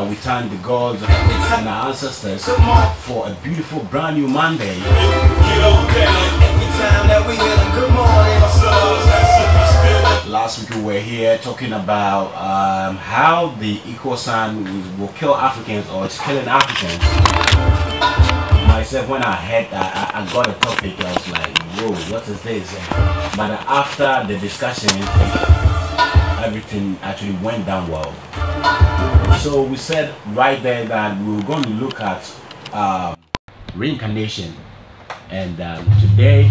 we thank the gods and our ancestors for a beautiful brand new Monday. Last week we were here talking about how the equal sign will kill Africans, or it's killing Africans. Myself, when I got a topic, I was like, whoa, what is this? But after the discussion, everything actually went down well. So we said right there that we were going to look at reincarnation, and today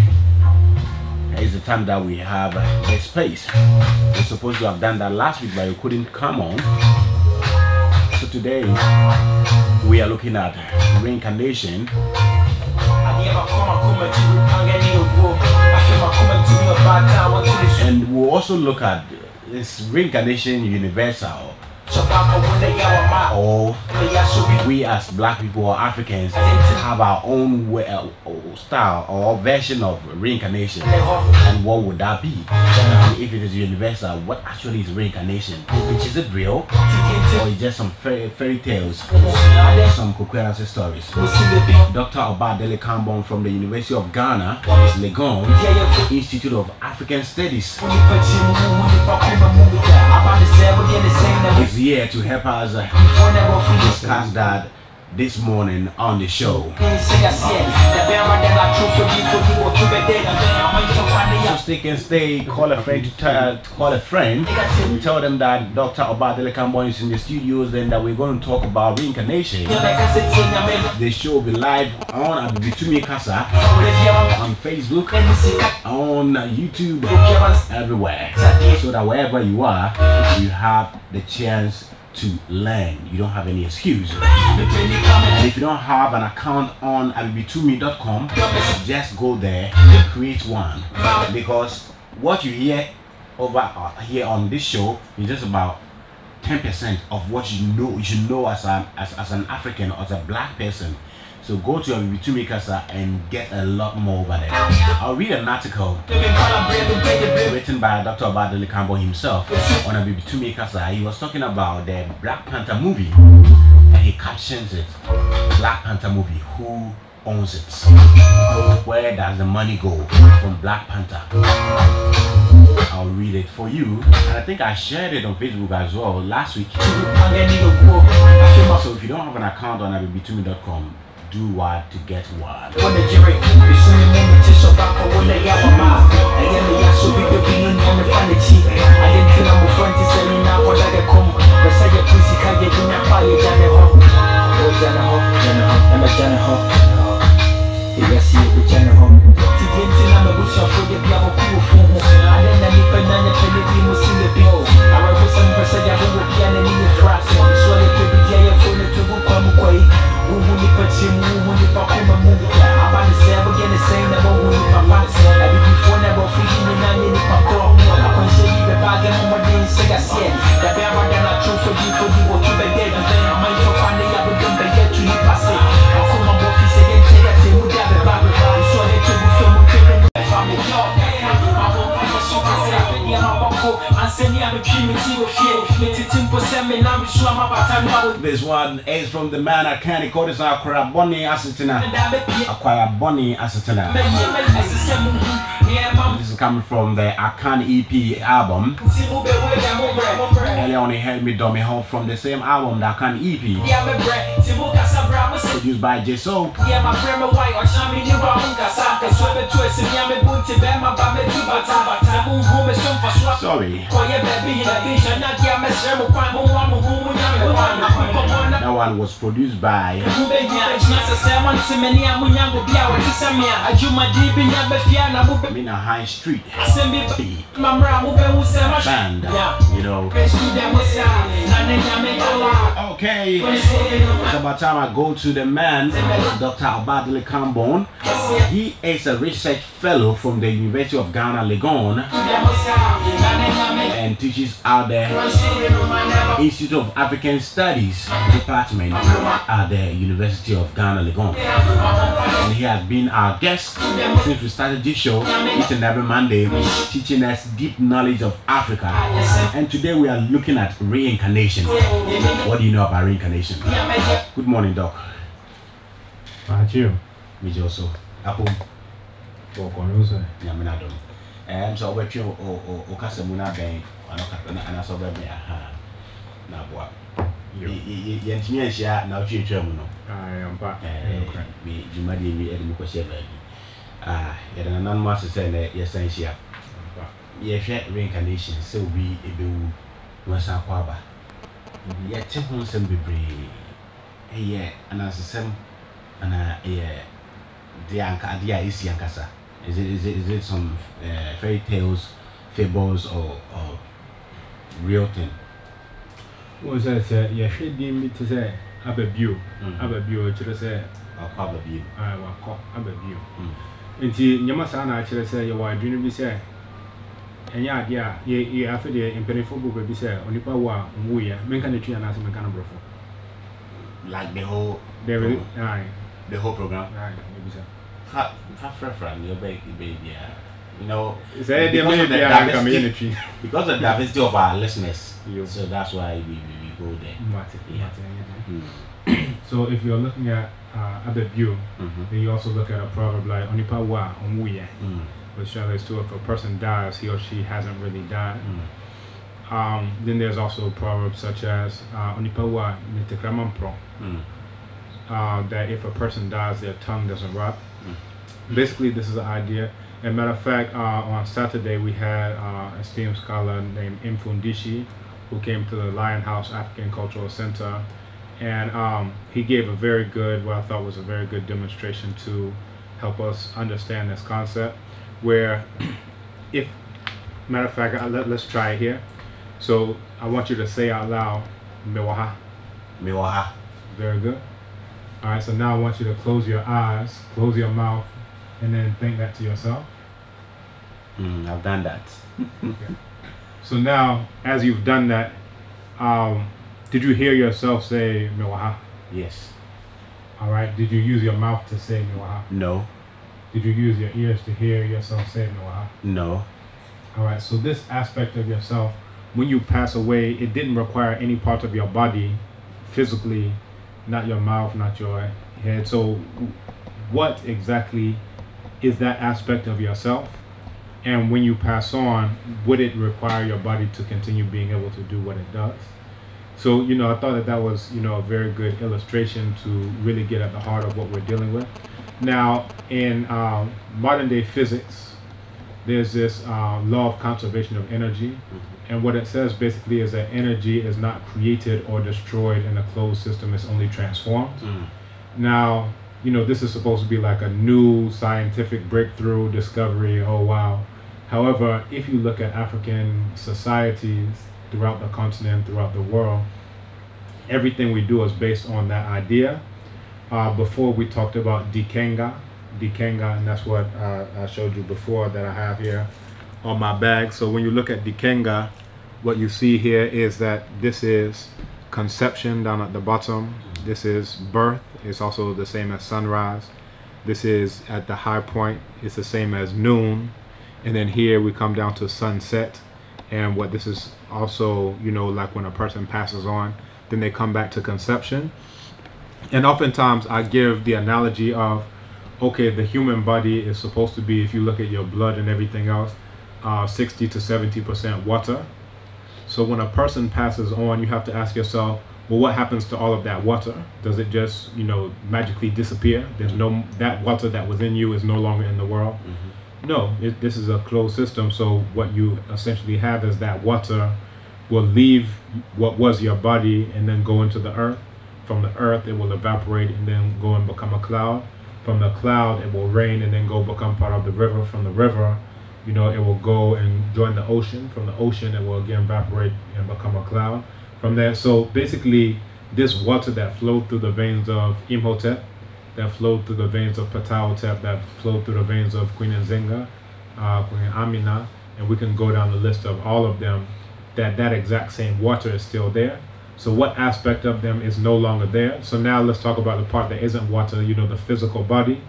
is the time that we have the space. We're supposed to have done that last week, but you couldn't come on. So today we are looking at reincarnation. And we'll also look at this reincarnation universal, or we as black people or Africans have our own style or version of reincarnation. And what would that be? If it is universal, what actually is reincarnation? Is it real, or is just some fairy tales, some coquetry stories? Dr. Obadele Kambon from the University of Ghana, Legon Institute of African Studies, is here to help us discuss that this morning on the show. So stick and stay, call a friend to call a friend. We tell them that Dr. Obadele Kambon is in the studios and that we're going to talk about reincarnation. The show will be live on Bitumi Kasa, on Facebook, on YouTube, everywhere. So that wherever you are, you have the chance to learn. You don't have any excuse. And if you don't have an account on abibitumi.com, just go there and create one, because what you hear over here on this show is just about 10% of what you should know as an African or as a black person. So go to Bitumi Kasa and get a lot more over there. I'll read an article written by Dr. Obadele Kambon himself on Bitumi Kasa. He was talking about the Black Panther movie, and he captions it, Black Panther movie, who owns it? Where does the money go from Black Panther? I'll read it for you, and I think I shared it on Facebook as well last week. So if you don't have an account on abibitumi.com, do what to get what. This one is from the man I can't call this Akwara Bonnie Asitina. Akwara Bonnie Asitina. This is coming from the Akan EP album. Earlier on, he heard me dummy home from the same album, the Akan EP, produced by Jeso. Sorry. That one was produced by Mina High Street band, you know. Okay, it's about time I go to the man, Dr. Obadele Kambon. He is a research fellow from the University of Ghana, Legon, and teaches out the Institute of African Studies department at the University of Ghana, Legon. And he has been our guest since we started this show each and every Monday, teaching us deep knowledge of Africa. And today we are looking at reincarnation. What do you know about reincarnation. Good morning, Doc. Thank you. Me also. Apple. For Conusa. Yaminado. So what you or Casamuna Bank, and I saw that. Now, what? Yentia now change terminal. I am back. Me, you might be able to say, yet an anonymous is saying that yes, essential. Yes, reincarnation, so we was our quaba. Yet, Tim some be brave. Yeah, and as a sem, and the idea is Yankasa. Is it some fairy tales, fables, or real thing? Was I said, yes, she deemed me to say, Abbeview, to say, or probably I will call Abbeview. Until Yamasana actually say, you are doing be say, and yeah, you have the imperial book be said, only power, we are making the tree and asking mechanical. Like the whole the whole program. Maybe so. Half your baby, you know, because of the diversity of our listeners, so that's why we go there. So if you're looking at other view, then you also look at a proverb like Onipa wa omuye, which relates to if a person dies, he or she hasn't really died. Then there's also proverbs such as Onipa wa mitekramam that if a person dies, their tongue doesn't rot. Basically, this is the idea. As a matter of fact, on Saturday we had an esteemed scholar named Mfundishi who came to the Lion House African Cultural Center, and he gave a very good, what I thought was a very good demonstration to help us understand this concept. Where, if matter of fact, let's try it here. So I want you to say out loud, Miwaha. Miwaha. Very good. All right. So now I want you to close your eyes, close your mouth, and then think that to yourself. I've done that. Okay. So now, as you've done that, did you hear yourself say Miwaha? Yes. All right. Did you use your mouth to say Miwaha? No. Did you use your ears to hear yourself say Miwaha? No. All right. So this aspect of yourself, when you pass away, it didn't require any part of your body, physically, not your mouth, not your head. So what exactly is that aspect of yourself? And when you pass on, would it require your body to continue being able to do what it does? So, I thought that was, a very good illustration to really get at the heart of what we're dealing with. Now, in modern day physics, there's this law of conservation of energy. And what it says basically is that energy is not created or destroyed in a closed system, it's only transformed. Now, this is supposed to be like a new scientific breakthrough discovery, oh wow. However, if you look at African societies throughout the continent, throughout the world, everything we do is based on that idea. Before we talked about Dikenga, and that's what I showed you before that I have here on my bag. So when you look at Dikenga, what you see here is that this is conception down at the bottom. This is birth. It's also the same as sunrise. This is at the high point. It's the same as noon. And then here we come down to sunset. And what this is also, like when a person passes on, then they come back to conception. And oftentimes I give the analogy of, okay, the human body is supposed to be, if you look at your blood and everything else, 60 to 70% water. So when a person passes on, you have to ask yourself, well, what happens to all of that water? Does it just, magically disappear? There's that water that was in you is no longer in the world. No, this is a closed system. So what you essentially have is that water will leave what was your body and then go into the earth. From the earth, it will evaporate and then go and become a cloud. From the cloud, it will rain and then go become part of the river. From the river, it will go and join the ocean. From the ocean, it will again evaporate and become a cloud. From there, so basically, this water that flowed through the veins of Imhotep, that flowed through the veins of Ptahhotep, that flowed through the veins of Queen Nzinga, Queen Amina, and we can go down the list of all of them, that exact same water is still there. So what aspect of them is no longer there? So now let's talk about the part that isn't water, the physical body.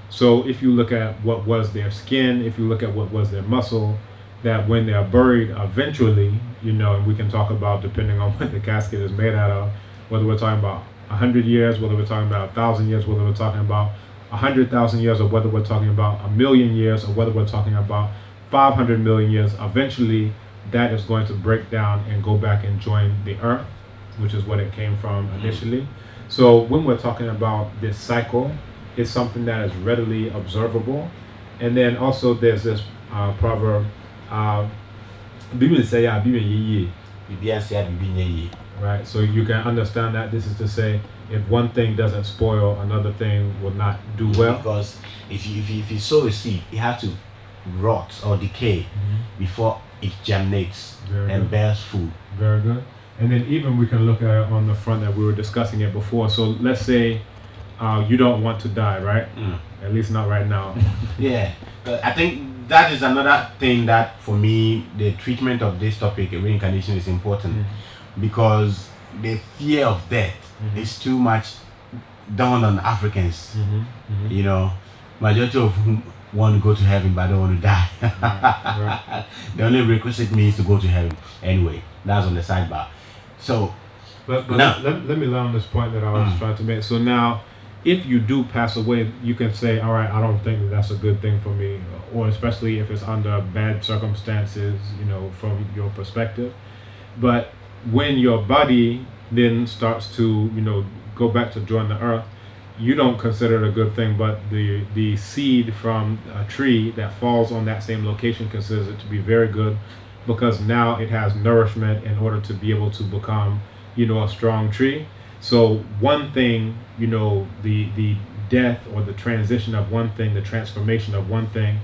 So if you look at what was their skin, if you look at what was their muscle, that when they're buried eventually, and we can talk about depending on what the casket is made out of, whether we're talking about 100 years, whether we're talking about 1,000 years, whether we're talking about 100,000 years, or whether we're talking about 1,000,000 years, or whether we're talking about 500 million years, eventually that is going to break down and go back and join the earth, which is what it came from initially. So when we're talking about this cycle, it's something that is readily observable. And then also there's this proverb, right? So you can understand that this is to say, if one thing doesn't spoil, another thing will not do well. Because if you sow a seed, it has to rot or decay before it germinates and bears food. Very good. And then even we can look at it on the front that we were discussing it before. So let's say you don't want to die, right? At least not right now. Yeah, I think that is another thing that for me, the treatment of this topic, reincarnation, is important because the fear of death is too much down on Africans. You know, majority of whom want to go to heaven but don't want to die. Right. The only requisite means to go to heaven. Anyway, that's on the sidebar. So, but now, let me land on this point that I was trying to make. So now, if you do pass away, you can say, all right, I don't think that's a good thing for me, or especially if it's under bad circumstances, you know, from your perspective. But when your body then starts to, you know, go back to join the earth, you don't consider it a good thing, but the seed from a tree that falls on that same location considers it to be very good, because now it has nourishment in order to be able to become, you know, a strong tree. So one thing, you know, the death or the transition of one thing, the transformation of one thing,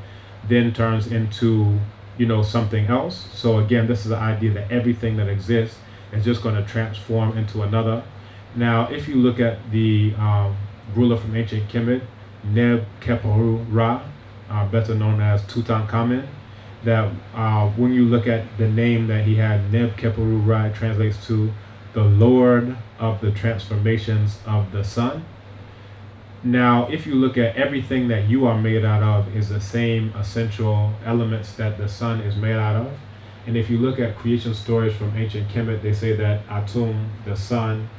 then turns into, you know, something else. So again, this is the idea that everything that exists is just going to transform into another. Now, if you look at the ruler from ancient Kemet, Neb-Keperu-Ra, better known as Tutankhamen, that when you look at the name that he had, Neb-Keperu-Ra, it translates to the Lord of the transformations of the sun. Now, if you look at everything that you are made out of is the same essential elements that the sun is made out of. And if you look at creation stories from ancient Kemet, they say that Atum, the sun,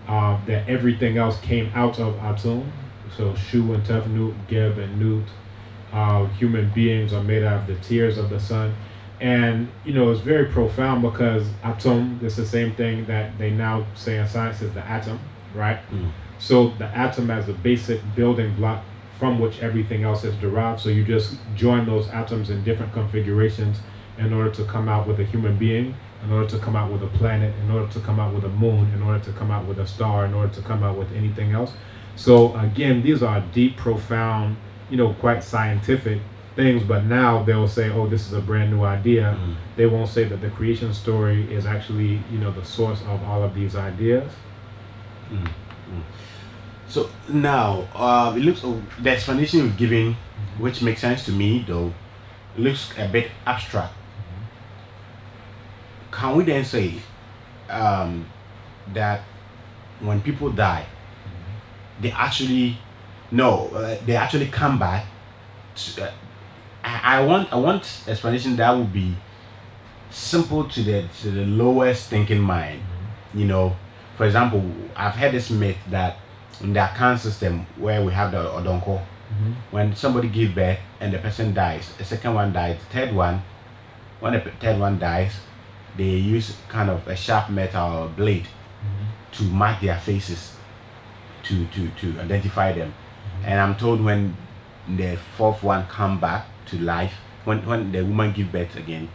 that everything else came out of Atum. So Shu and Tefnut, Geb and Nut, human beings are made out of the tears of the sun. And, you know, it's very profound because Atum is the same thing that they now say in science is the atom, right? So the atom as a basic building block from which everything else is derived. So you just join those atoms in different configurations in order to come out with a human being, in order to come out with a planet, in order to come out with a moon, in order to come out with a star, in order to come out with anything else. So again, these are deep, profound, you know, quite scientific things, but now they'll say, oh, this is a brand new idea. They won't say that the creation story is actually, you know, the source of all of these ideas. So now, it looks, the explanation you've given, which makes sense to me though, looks a bit abstract. Can we then say that when people die, they actually, they actually come back to, I want explanation that would be simple to the lowest thinking mind. You know, for example, I've heard this myth that in the account system where we have the odonko, when somebody gives birth and the person dies, the second one dies, the third one, when the third one dies, they use kind of a sharp metal or blade to mark their faces to identify them. And I'm told when the fourth one come back to life, when the woman gives birth again,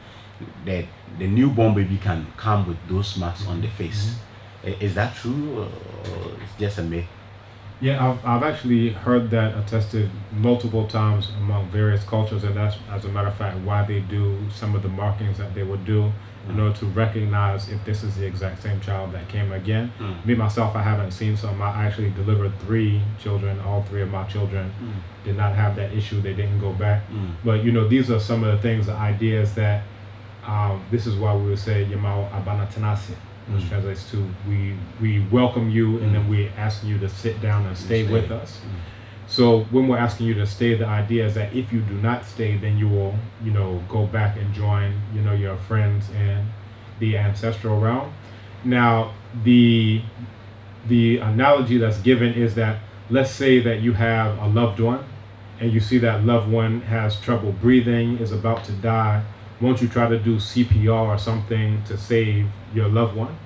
that the newborn baby can come with those marks on the face. Is that true, or it's just a myth? Yeah, I've actually heard that attested multiple times among various cultures, and that's, as a matter of fact, why they do some of the markings that they would do in order to recognize if this is the exact same child that came again. Me, myself, I haven't seen some. I actually delivered 3 children. All 3 of my children did not have that issue. They didn't go back. But, you know, these are some of the things, the ideas that, this is why we would say, Yamao Abana Tanasi, which translates to, we welcome you, and then we ask you to sit down and stay with us. So when we're asking you to stay, the idea is that if you do not stay, then you will, you know, go back and join, you know, your friends in the ancestral realm. Now, the the analogy that's given is that, let's say that you have a loved one and you see that loved one has trouble breathing, is about to die. Won't you try to do CPR or something to save your loved one,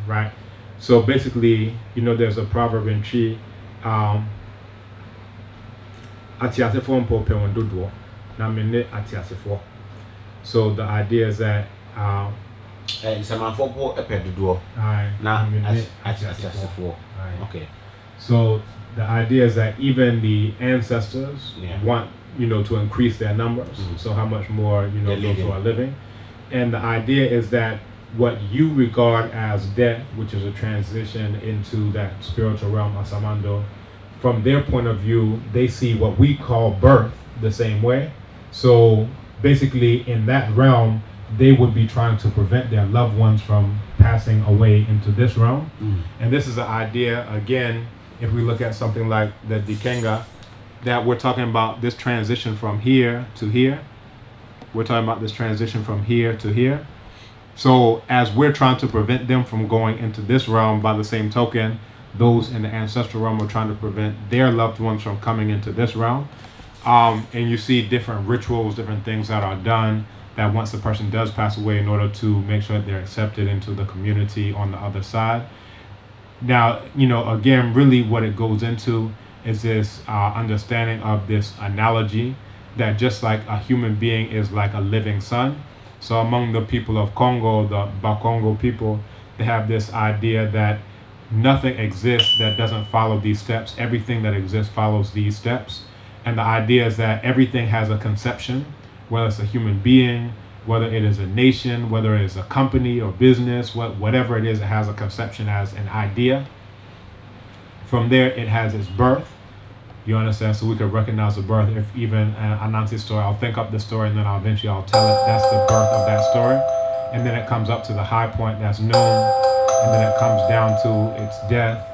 right? So basically, you know, there's a proverb in Chi, so the idea is that okay. So the idea is that even the ancestors want, you know, to increase their numbers. So how much more, you know, those who are living. And the idea is that what you regard as death, which is a transition into that spiritual realm, Asamando, from their point of view, they see what we call birth the same way. So basically in that realm, they would be trying to prevent their loved ones from passing away into this realm. And this is an idea, again, if we look at something like the Dikenga, that we're talking about this transition from here to here. We're talking about this transition from here to here. So as we're trying to prevent them from going into this realm, by the same token, those in the ancestral realm are trying to prevent their loved ones from coming into this realm. And you see different rituals, different things that are done that once the person does pass away, in order to make sure that they're accepted into the community on the other side. Now, you know, again, really what it goes into is this understanding of this analogy that just like a human being is like a living sun. So among the people of Congo, the Bakongo people, they have this idea that nothing exists that doesn't follow these steps. Everything that exists follows these steps. And the idea is that everything has a conception, whether it's a human being, whether it is a nation, whether it is a company or business, whatever it is, it has a conception as an idea. From there, it has its birth. You understand? So we can recognize the birth. If even Anansi's story, I'll think up the story and then eventually I'll tell it. That's the birth of that story. And then it comes up to the high point that's known. And then it comes down to its death.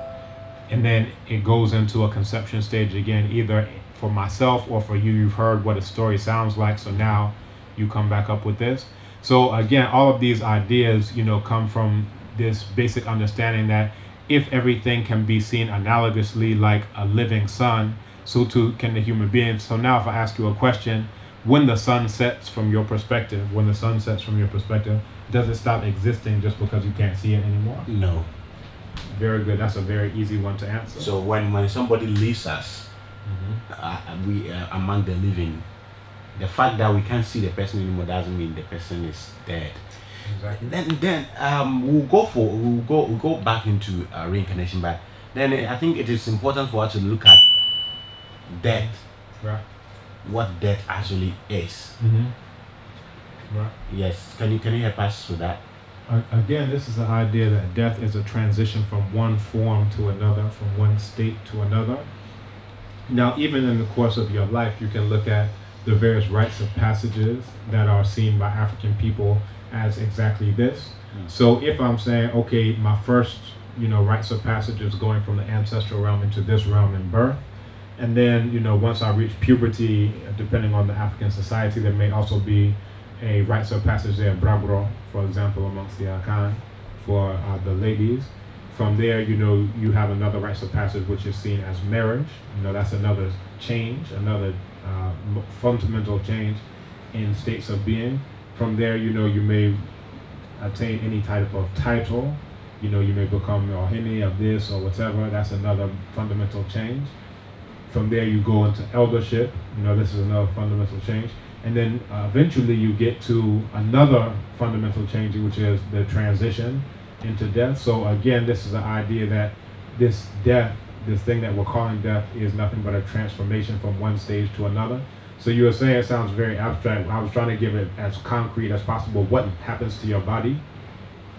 And then it goes into a conception stage again, either for myself or for you. You've heard what a story sounds like. So now you come back up with this. So again, all of these ideas, you know, come from this basic understanding that if everything can be seen analogously like a living sun, so too can the human being. So now if I ask you a question, when the sun sets from your perspective, does it stop existing just because you can't see it anymore? No. Very good. That's a very easy one to answer. So when somebody leaves us, we among the living, the fact that we can't see the person anymore doesn't mean the person is dead. Exactly. Then we'll go back into reincarnation, but then I think it is important for us to look at death. Right. What death actually is. Right. Yes. Can you help us with that? Again, this is the idea that death is a transition from one form to another, from one state to another. Now, even in the course of your life, you can look at the various rites of passages that are seen by African people as exactly this. So if I'm saying, okay, my first, you know, rites of passage is going from the ancestral realm into this realm in birth, and then, you know, once I reach puberty, depending on the African society, there may also be a rites of passage there, Brabro, for example, amongst the Akan, for the ladies. From there, you know, you have another rites of passage which is seen as marriage. You know, that's another change, another fundamental change in states of being. From there, you know, you may attain any type of title. You know, you may become a Ohene of this or whatever. That's another fundamental change. From there, you go into eldership. You know, this is another fundamental change. And then eventually you get to another fundamental change, which is the transition into death. So again, this is the idea that this death, this thing that we're calling death, is nothing but a transformation from one stage to another. So you were saying it sounds very abstract. I was trying to give it as concrete as possible. What happens to your body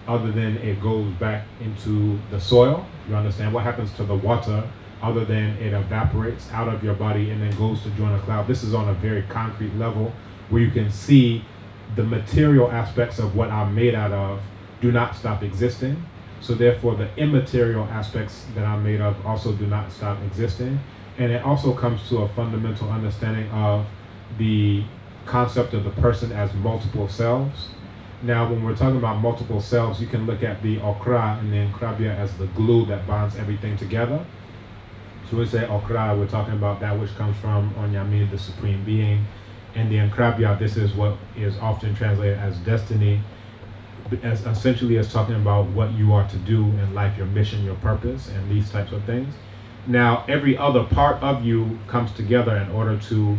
other than it goes back into the soil? You understand? What happens to the water other than it evaporates out of your body and then goes to join a cloud? This is on a very concrete level where you can see the material aspects of what I'm made out of do not stop existing. So therefore the immaterial aspects that I'm made of also do not stop existing. And it also comes to a fundamental understanding of the concept of the person as multiple selves. Now, when we're talking about multiple selves, you can look at the okra and the nkrabia as the glue that bonds everything together. So we say okra, we're talking about that which comes from Onyame, the Supreme Being. And the nkrabia, this is what is often translated as destiny, as essentially as talking about what you are to do in life, your mission, your purpose, and these types of things. Now, every other part of you comes together in order to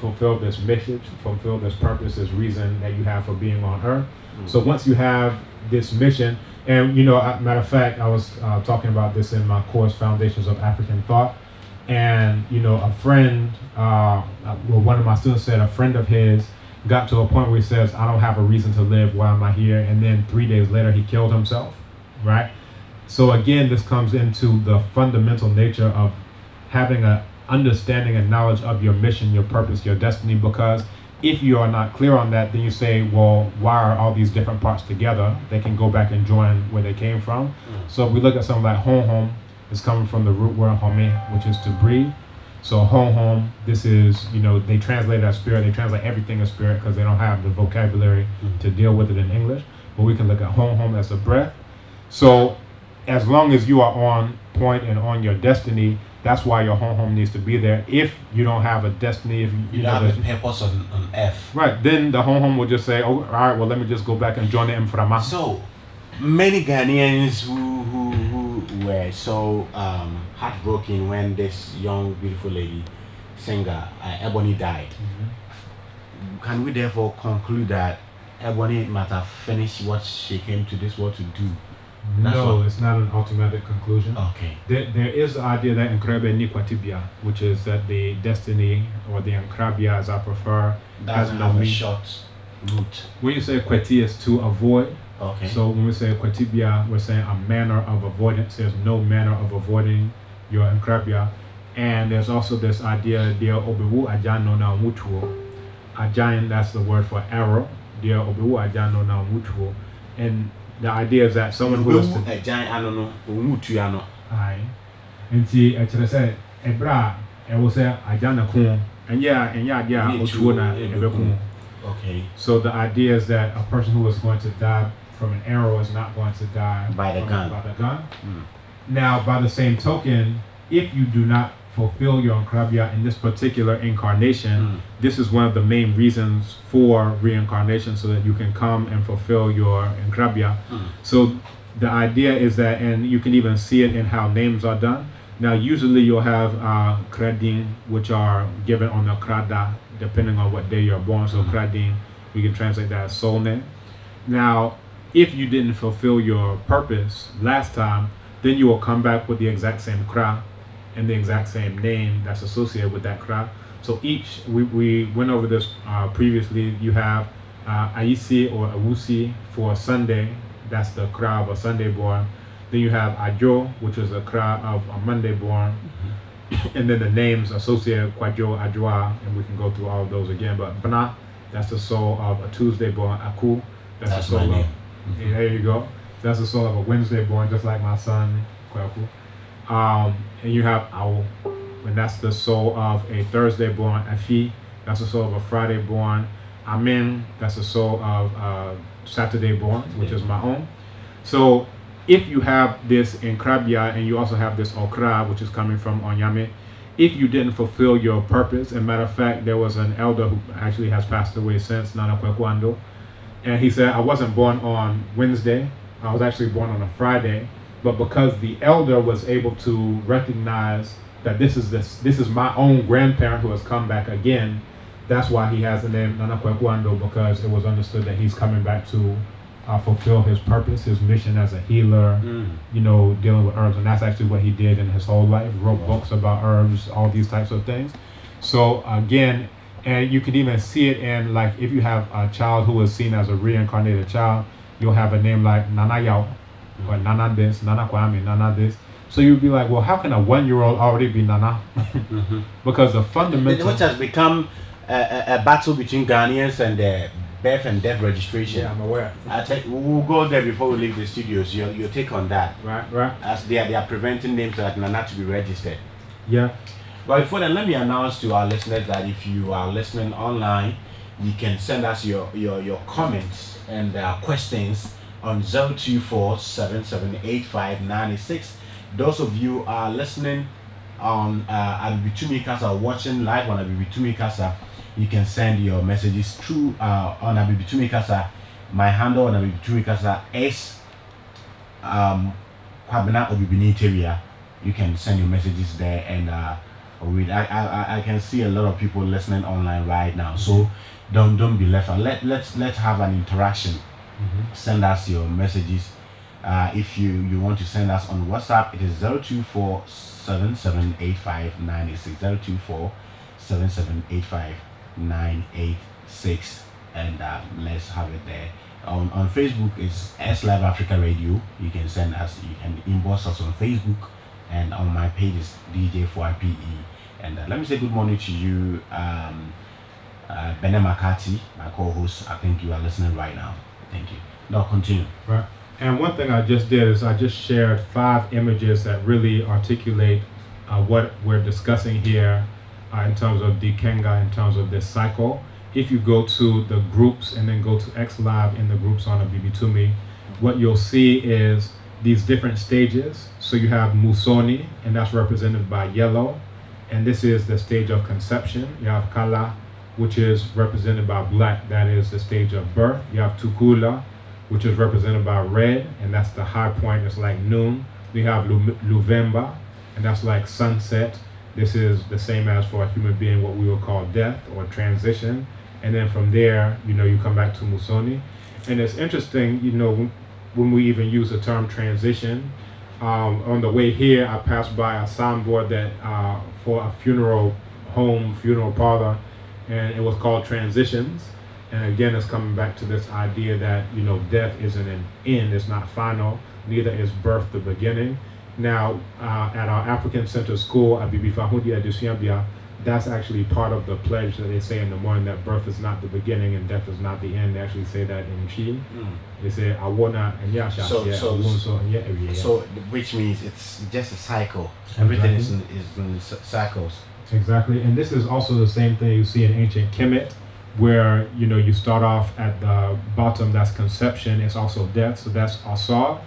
fulfill this mission, fulfill this purpose, this reason that you have for being on earth. So once you have this mission, and you know, matter of fact, I was talking about this in my course, Foundations of African Thought, and you know, a friend, well, one of my students said a friend of his got to a point where he says, I don't have a reason to live, why am I here? And then 3 days later, he killed himself, right? So again, this comes into the fundamental nature of having a understanding and knowledge of your mission, your purpose, your destiny, because if you are not clear on that, then you say, well, why are all these different parts together? They can go back and join where they came from. So if we look at something like home, it's coming from the root word home, which is to breathe. So home, this is, you know, they translate it as spirit, they translate everything as spirit because they don't have the vocabulary to deal with it in English. But we can look at home as a breath. So as long as you are on point and on your destiny, that's why your home needs to be there. If you don't have a destiny, if you don't have a purpose on F, right, then the home will just say, oh, all right, well, let me just go back and join the Mframa. So many Ghanaians who were so heartbroken when this young, beautiful lady, singer, Ebony died. Can we therefore conclude that Ebony might have finished what she came to this world to do? No, it's not an automatic conclusion. Okay. There is the idea that Nkrabia ni kwatibia, which is that the destiny, or the Nkrabia as I prefer, doesn't have a short route. When you say kwati, is to avoid. Okay. So when we say kwatibia, we're saying a manner of avoidance. There's no manner of avoiding your Nkrabia. And there's also this idea, dia obewu ajano na mutuo. Ajan, that's the word for arrow. Dia obewu ajano na mutuo. And the idea is that someone who is a giant, I don't know, Mutiano. Aye. And see, actually said, Ebra, I will say, I done a coon. And yeah, okay. So the idea is that a person who is going to die from an arrow is not going to die by the gun. Now, by the same token, if you do not fulfill your Nkrabia in this particular incarnation, this is one of the main reasons for reincarnation, so that you can come and fulfill your Nkrabia. So the idea is that, and you can even see it in how names are done. Now usually you'll have kradin, which are given on the krada, depending on what day you're born. So kradin, we can translate that as soul name. Now if you didn't fulfill your purpose last time, then you will come back with the exact same kra and the exact same name that's associated with that kra. So each, we went over this previously. You have Aisi or Awusi for Sunday, that's the kra of a Sunday born. Then you have Ajo, which is a kra of a Monday born. And then the names associated, Kwajo, Ajwa, and we can go through all of those again. But Bana, that's the soul of a Tuesday born. Aku, that's the soul of, there you go. That's the soul of a Wednesday born, just like my son, Kwaku. And you have Awo, and that's the soul of a Thursday born. Afi, that's the soul of a Friday born. Amen, that's the soul of Saturday born, which is my own. So if you have this Nkrabia and you also have this Okra, which is coming from Onyame, if you didn't fulfill your purpose, and matter of fact, there was an elder who actually has passed away since, Nana Kwekwando, and he said, I wasn't born on Wednesday, I was actually born on a Friday. But because the elder was able to recognize that this is my own grandparent who has come back again, that's why he has the name Nana Kwekwando, because it was understood that he's coming back to fulfill his purpose, his mission as a healer, you know, dealing with herbs. And that's actually what he did in his whole life, wrote books about herbs, all these types of things. So again, and you can even see it in, like, if you have a child who is seen as a reincarnated child, you'll have a name like Nana Yao, or Nana this, Nana Kwame, Nana this. So you'd be like, well, how can a 1-year-old already be Nana? Because the fundamental... Which has become a battle between Ghanaians and the birth and death registration. Yeah, I'm aware. We'll go there before we leave the studios. Your take on that. Right. As they are preventing names like Nana to be registered. Yeah. But before then, let me announce to our listeners that if you are listening online, you can send us your comments and questions on 024778596. Those of you are listening on Abibitumi Kasa, watching live on Abibitumi Kasa, you can send your messages through on Abibitumi Kasa. My handle on Abibitumi Kasa is Kwabena Obibiniteria. You can send your messages there, and I can see a lot of people listening online right now. So don't be left out. Let's have an interaction. Send us your messages. If you want to send us on WhatsApp, it is 024778596 024778596, and let's have it there. On Facebook it's S Live Africa Radio. You can send us, you can inbox us on Facebook, and on my page is DJ4IPE. And let me say good morning to you, Bene Makati, my co-host. I think you are listening right now. Thank you. Now continue. Right. And one thing I just did is I just shared 5 images that really articulate what we're discussing here in terms of Dikenga, in terms of this cycle. If you go to the groups and then go to X Live in the groups on Abibitumi, what you'll see is these different stages. So you have Musoni, and that's represented by yellow, and this is the stage of conception. You have Kala, which is represented by black, that is the stage of birth. You have Tukula, which is represented by red, and that's the high point, it's like noon. We have Luvemba, and that's like sunset. This is the same as for a human being, what we would call death or transition. And then from there, you come back to Musoni. And it's interesting, when we even use the term transition. On the way here, I passed by a signboard that for a funeral home, funeral parlor, and it was called Transitions. And again, it's coming back to this idea that, death isn't an end, it's not final, neither is birth the beginning. Now, at our African Center School, Abibi Fahundi Adusiambia, that's actually part of the pledge that they say in the morning, that birth is not the beginning and death is not the end. They actually say that in Chi. They say, Awona and Yasha. So, which means it's just a cycle. Everything is in cycles. Exactly. And this is also the same thing you see in ancient Kemet, where you start off at the bottom, that's conception, it's also death, so that's Asar.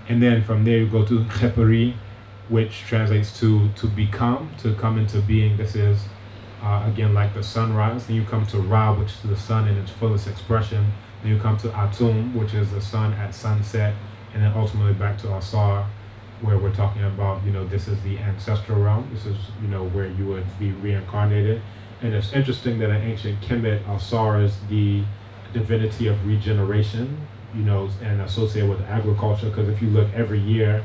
And then from there you go to Kheperi, which translates to become, to come into being. This is again like the sunrise. Then you come to Ra, which is the sun in its fullest expression. Then you come to Atum, which is the sun at sunset, and then ultimately back to Asar, where we're talking about, this is the ancestral realm. This is, where you would be reincarnated. And it's interesting that in ancient Kemet, Asar is the divinity of regeneration, and associated with agriculture. Because if you look every year,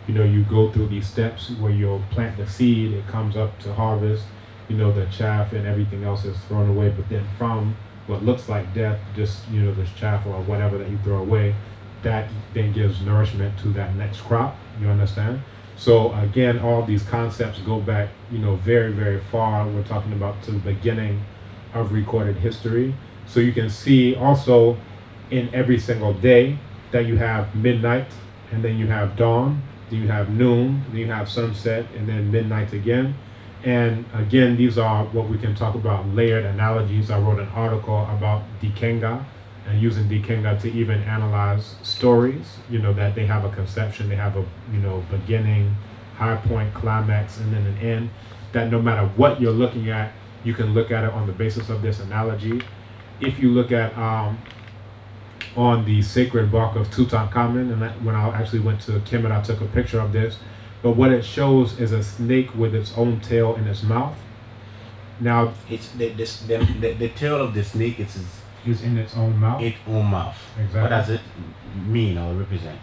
you go through these steps where you'll plant the seed, it comes up to harvest, the chaff and everything else is thrown away. But then from what looks like death, just, this chaff or whatever that you throw away, that then gives nourishment to that next crop. You understand? So again, all these concepts go back, very, very far. We're talking about to the beginning of recorded history. So you can see also in every single day that you have midnight, and then you have dawn, then you have noon, then you have sunset, and then midnight again. And again, these are what we can talk about layered analogies. I wrote an article about Dikenga, and using Dikenga to even analyze stories, that they have a conception, they have a, beginning, high point, climax, and then an end, that no matter what you're looking at, you can look at it on the basis of this analogy. If you look at on the sacred bark of Tutankhamun, and when I actually went to Kemet, I took a picture of this, but what it shows is a snake with its own tail in its mouth. Now, it's the tail of the snake is in its own mouth. Its own mouth. Exactly. What does it mean or represent?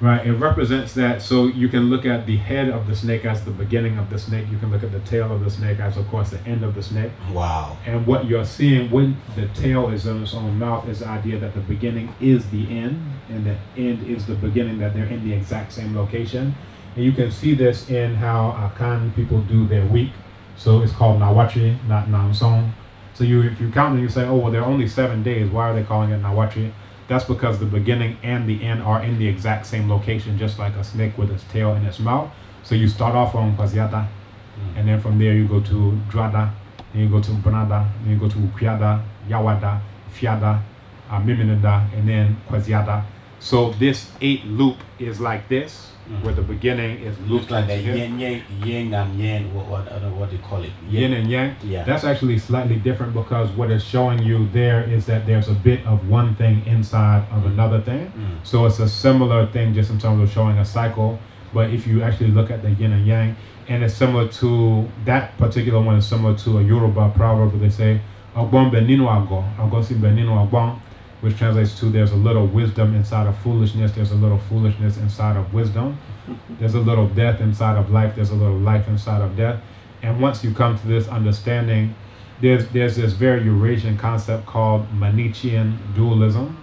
Right, it represents that. So you can look at the head of the snake as the beginning of the snake. You can look at the tail of the snake as, of course, the end of the snake. Wow. And what you're seeing when the tail is in its own mouth is the idea that the beginning is the end, and the end is the beginning, that they're in the exact same location. And you can see this in how Akan people do their week. So it's called Nawatri, not Namsong. So if you count and you say, oh, well, there are only 7 days, why are they calling it Nawatri? That's because the beginning and the end are in the exact same location, just like a snake with its tail in its mouth. So you start off on and then from there you go to Drada, then you go to Mpanada, then you go to Ukiada, Yawada, Fiada, Miminada, and then Kwaziada. So this 8 loop is like this, where the beginning is looks like the yin and yang, what do you call it? Yin and yang. Yeah. That's actually slightly different because what it's showing you there is that there's a bit of one thing inside of another thing. So it's a similar thing just in terms of showing a cycle. But if you actually look at the yin and yang, and it's similar to, that particular one is similar to a Yoruba proverb where they say, Ogbon beninu ago, agosi beninu agbon, which translates to there's a little wisdom inside of foolishness, there's a little foolishness inside of wisdom, there's a little death inside of life, there's a little life inside of death. And once you come to this understanding, there's this very Eurasian concept called Manichean dualism.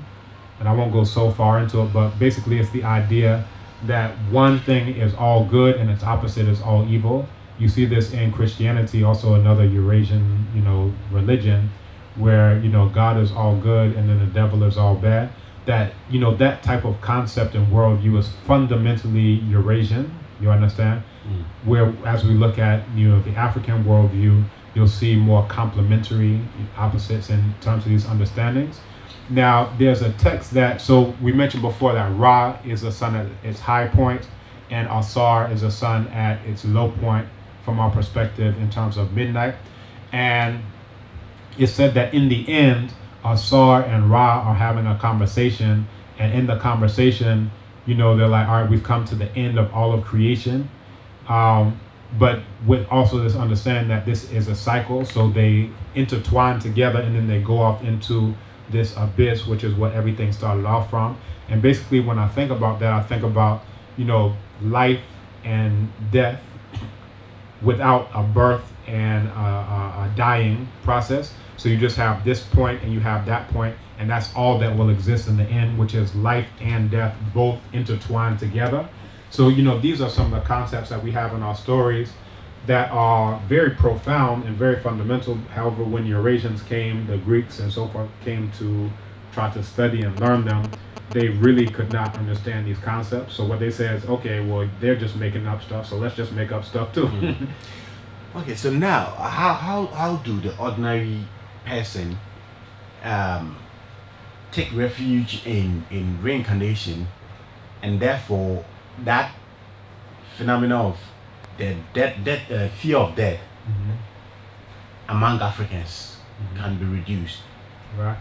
And I won't go so far into it, but basically it's the idea that one thing is all good and its opposite is all evil. You see this in Christianity, also another Eurasian, religion, where God is all good and then the devil is all bad. That that type of concept and worldview is fundamentally Eurasian. You understand? Where as we look at the African worldview, you'll see more complementary opposites in terms of these understandings. Now there's a text that, so we mentioned before that Ra is the sun at its high point and Asar is the sun at its low point from our perspective in terms of midnight. And it said that in the end, Asar and Ra are having a conversation, and in the conversation, they're like, all right, we've come to the end of all of creation. But with also this understanding that this is a cycle, so they intertwine together and then they go off into this abyss, which is what everything started off from. And basically when I think about that, I think about, life and death without a birth and a dying process. So you just have this point and you have that point, and that's all that will exist in the end, which is life and death both intertwined together. So these are some of the concepts that we have in our stories that are very profound and very fundamental. However, when Eurasians came, the Greeks and so forth came to try to study and learn them, they really could not understand these concepts. So what they say is, okay, well, they're just making up stuff, so let's just make up stuff too. Okay, so now how do the ordinary person take refuge in reincarnation, and therefore that phenomenon of the fear of death among Africans can be reduced? Right.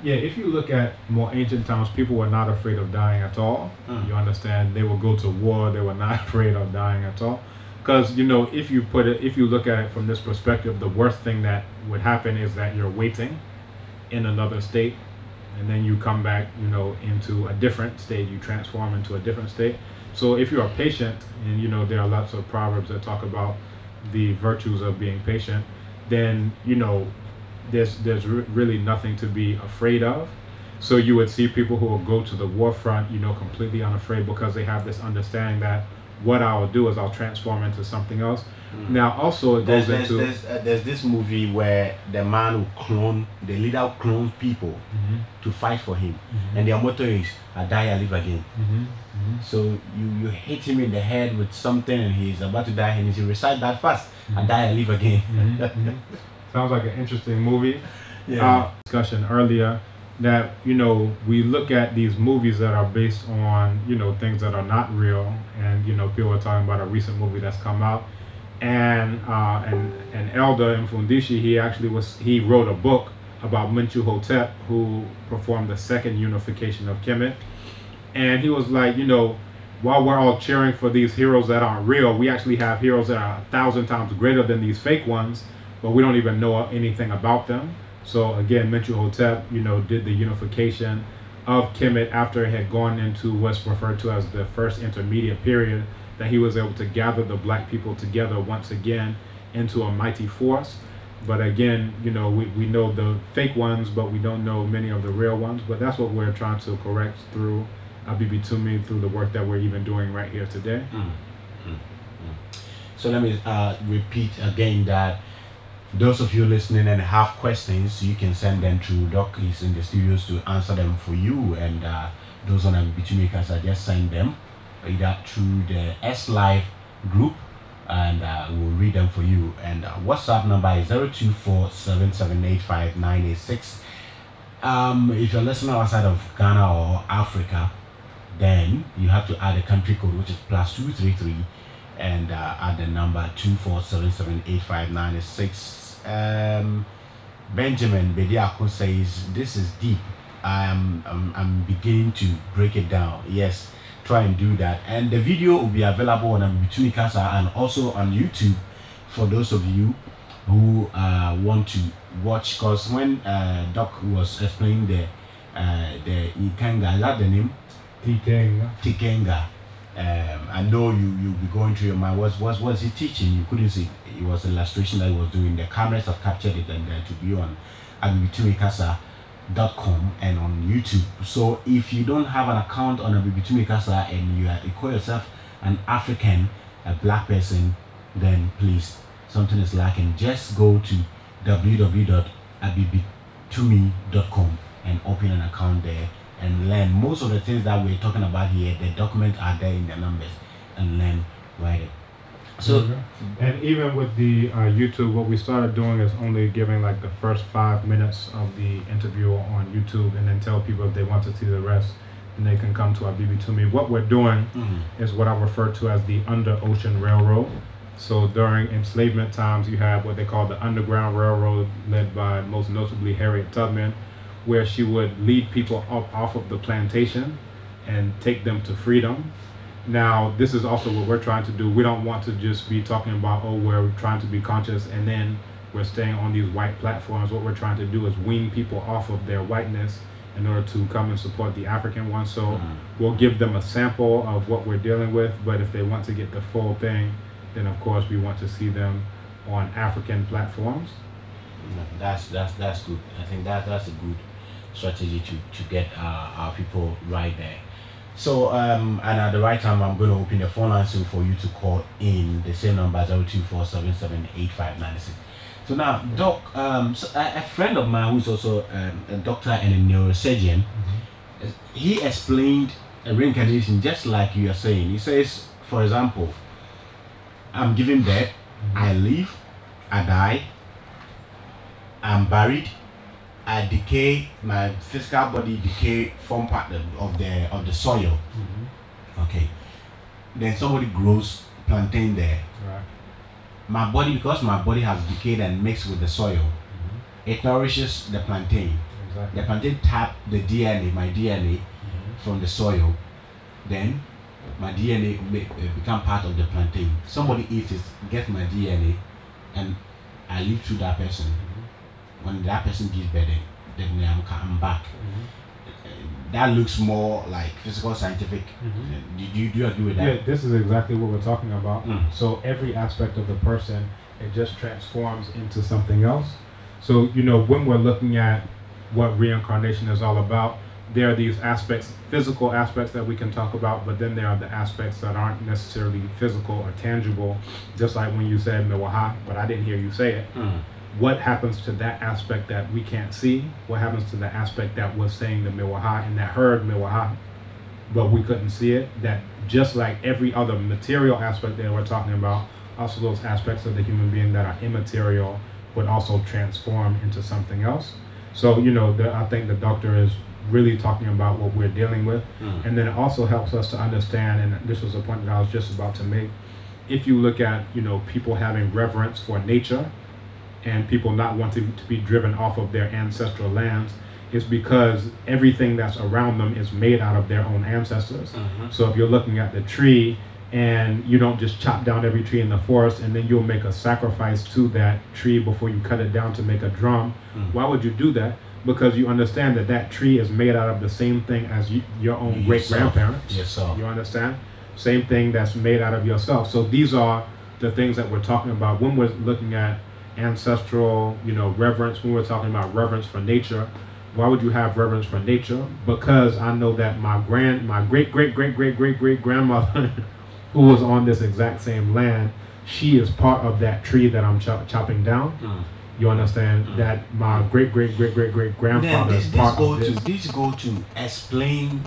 Yeah, if you look at more ancient times, people were not afraid of dying at all. You understand? They would go to war, they were not afraid of dying at all. Because if you look at it from this perspective, the worst thing that would happen is that you're waiting in another state, and then you come back, into a different state, you transform into a different state. So if you're patient, and there are lots of proverbs that talk about the virtues of being patient, then there's really nothing to be afraid of. So you would see people who will go to the war front, completely unafraid, because they have this understanding that what I'll do is I'll transform into something else. Now also it goes there's this movie where the man the leader clones people to fight for him, and their motto is I die, I live again. So you hit him in the head with something and he's about to die, and he recite that fast, I die, I live again. Sounds like an interesting movie. Yeah. Discussion earlier that we look at these movies that are based on things that are not real, and people are talking about a recent movie that's come out, and an elder in Fundishi, he wrote a book about Menchu Hotep, who performed the second unification of Kemet, and he was like, while we're all cheering for these heroes that aren't real, we actually have heroes that are 1,000 times greater than these fake ones, but we don't even know anything about them. So again, Menchu Hotep, did the unification of Kemet after it had gone into what's referred to as the first intermediate period, that he was able to gather the black people together once again into a mighty force. But again, we know the fake ones, but we don't know many of the real ones. But that's what we're trying to correct through Abibi Tumi, through the work that we're even doing right here today. So let me repeat again that those of you listening and have questions, you can send them to Doc. He's in the studios to answer them for you, and those on Abibi Tumi, I just send them either through the S Live group and we'll read them for you. And WhatsApp number is 02477859886. If you're listening outside of Ghana or Africa, then you have to add a country code, which is +233, and add the number 24778596. Benjamin Bediako says this is deep. I'm beginning to break it down. Yes, try and do that. And the video will be available on Abibitumi Kasa and also on YouTube for those of you who want to watch. Because when Doc was explaining the Ikenga, is that the name? Tikenga. I know you'll be going through your mind. What was he teaching? You couldn't see. It was an illustration that he was doing. The cameras have captured it, and to be on abibitumikasa.com and on YouTube. So if you don't have an account on Abibitumi Kasa and you call yourself an African, a black person, then please, something is lacking. Just go to www.abibitumi.com and open an account there and learn most of the things that we're talking about here. The documents are there in the numbers, and learn right it. So and even with the YouTube, what we started doing is only giving like the first 5 minutes of the interview on YouTube, and then tell people if they want to see the rest, and they can come to Abibitumi. What we're doing is what I refer to as the Under Ocean Railroad. So during enslavement times, you have what they call the Underground Railroad, led by most notably Harriet Tubman, where she would lead people up off of the plantation and take them to freedom. Now, this is also what we're trying to do. We don't want to just be talking about, oh, we're trying to be conscious and then we're staying on these white platforms. What we're trying to do is wean people off of their whiteness in order to come and support the African one. So we'll give them a sample of what we're dealing with, but if they want to get the full thing, then of course we want to see them on African platforms. That's good. I think that's a good strategy to get our people right there. So and at the right time, I'm going to open the phone line so for you to call in the same number 024778596. So now, Doc, so a friend of mine who's also a doctor and a neurosurgeon, he explained a reincarnation just like you are saying. He says, for example, I'm giving birth, I live, I die, I'm buried, I decay, my physical body decay, form part of the soil. Okay. Then somebody grows plantain there. Right. My body, because my body has decayed and mixed with the soil, it nourishes the plantain. Exactly. The plantain tap the DNA, my DNA, from the soil. Then my DNA become part of the plantain. Somebody eats it, gets my DNA, and I live through that person. When that person gives birth, then I'm back. That looks more like physical, scientific. Do you agree with that? Yeah, this is exactly what we're talking about. So every aspect of the person, it just transforms into something else. So, you know, when we're looking at what reincarnation is all about, there are these aspects, physical aspects that we can talk about, but then there are the aspects that aren't necessarily physical or tangible, just like when you said Miwaha, but I didn't hear you say it. What happens to that aspect that we can't see? What happens to the aspect that was saying the Miwaha and that heard Miwaha, but we couldn't see it? That just like every other material aspect that we're talking about, also those aspects of the human being that are immaterial would also transform into something else. So, you know, I think the doctor is really talking about what we're dealing with. And then it also helps us to understand, and this was a point that I was just about to make, if you look at, you know, people having reverence for nature, and people not wanting to be driven off of their ancestral lands, is because everything that's around them is made out of their own ancestors. So if you're looking at the tree, and you don't just chop down every tree in the forest and then you'll make a sacrifice to that tree before you cut it down to make a drum. Why would you do that? Because you understand that that tree is made out of the same thing as your own great-grandparents. You understand? Same thing that's made out of yourself. So these are the things that we're talking about when we're looking at ancestral, you know, reverence. When we're talking about reverence for nature, why would you have reverence for nature? Because I know that my great-great-great-great-great-great-grandmother who was on this exact same land, she is part of that tree that I'm chopping down. You understand? That my great-great-great-great-great-grandfather is part of this. This go to explain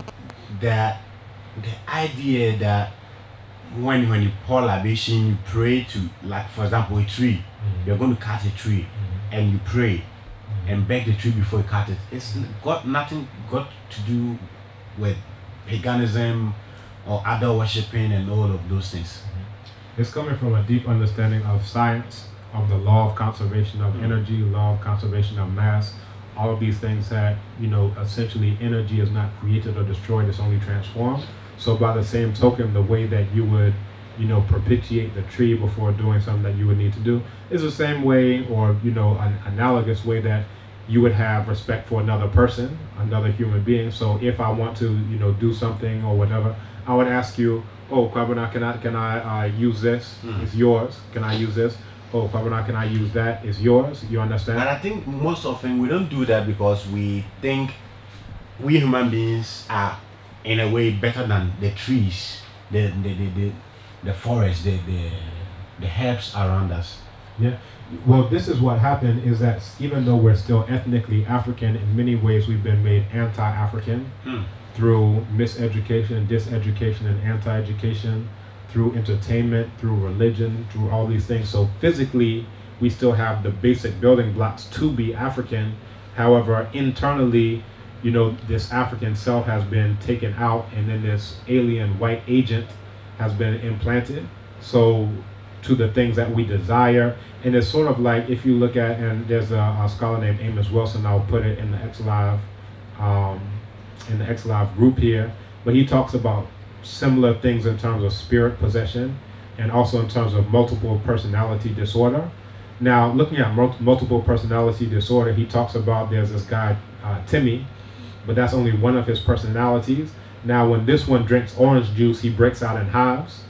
that the idea that when you pour libation, you pray to, like for example, a tree. You're going to cut a tree, and you pray and beg the tree before you cut it. It's got nothing got to do with paganism or idol worshiping and all of those things. It's coming from a deep understanding of science, of the law of conservation of energy, law of conservation of mass. All of these things that, you know, essentially energy is not created or destroyed, it's only transformed. So by the same token, the way that you would, you know, propitiate the tree before doing something that you would need to do is the same way, or, you know, an analogous way that you would have respect for another person, another human being. So if I want to, you know, do something or whatever, I would ask you, oh, Kambon, can I use this? It's yours. Can I use this? Oh, Kambon, can I use that? It's yours. You understand? And I think most often we don't do that because we think we human beings are in a way better than the trees, the forest, the herbs around us. Yeah. Well, this is what happened, is that even though we're still ethnically African, in many ways we've been made anti-African through miseducation, diseducation, and anti-education, through entertainment, through religion, through all these things. So physically, we still have the basic building blocks to be African. However, internally, you know, this African self has been taken out, and then this alien white agent has been implanted. So to the things that we desire. And it's sort of like, if you look at, and there's a scholar named Amos Wilson, I'll put it in the X-Live group here, but he talks about similar things in terms of spirit possession and also in terms of multiple personality disorder. Now, looking at multiple personality disorder, he talks about, there's this guy, Timmy, but that's only one of his personalities. Now, when this one drinks orange juice, he breaks out in hives.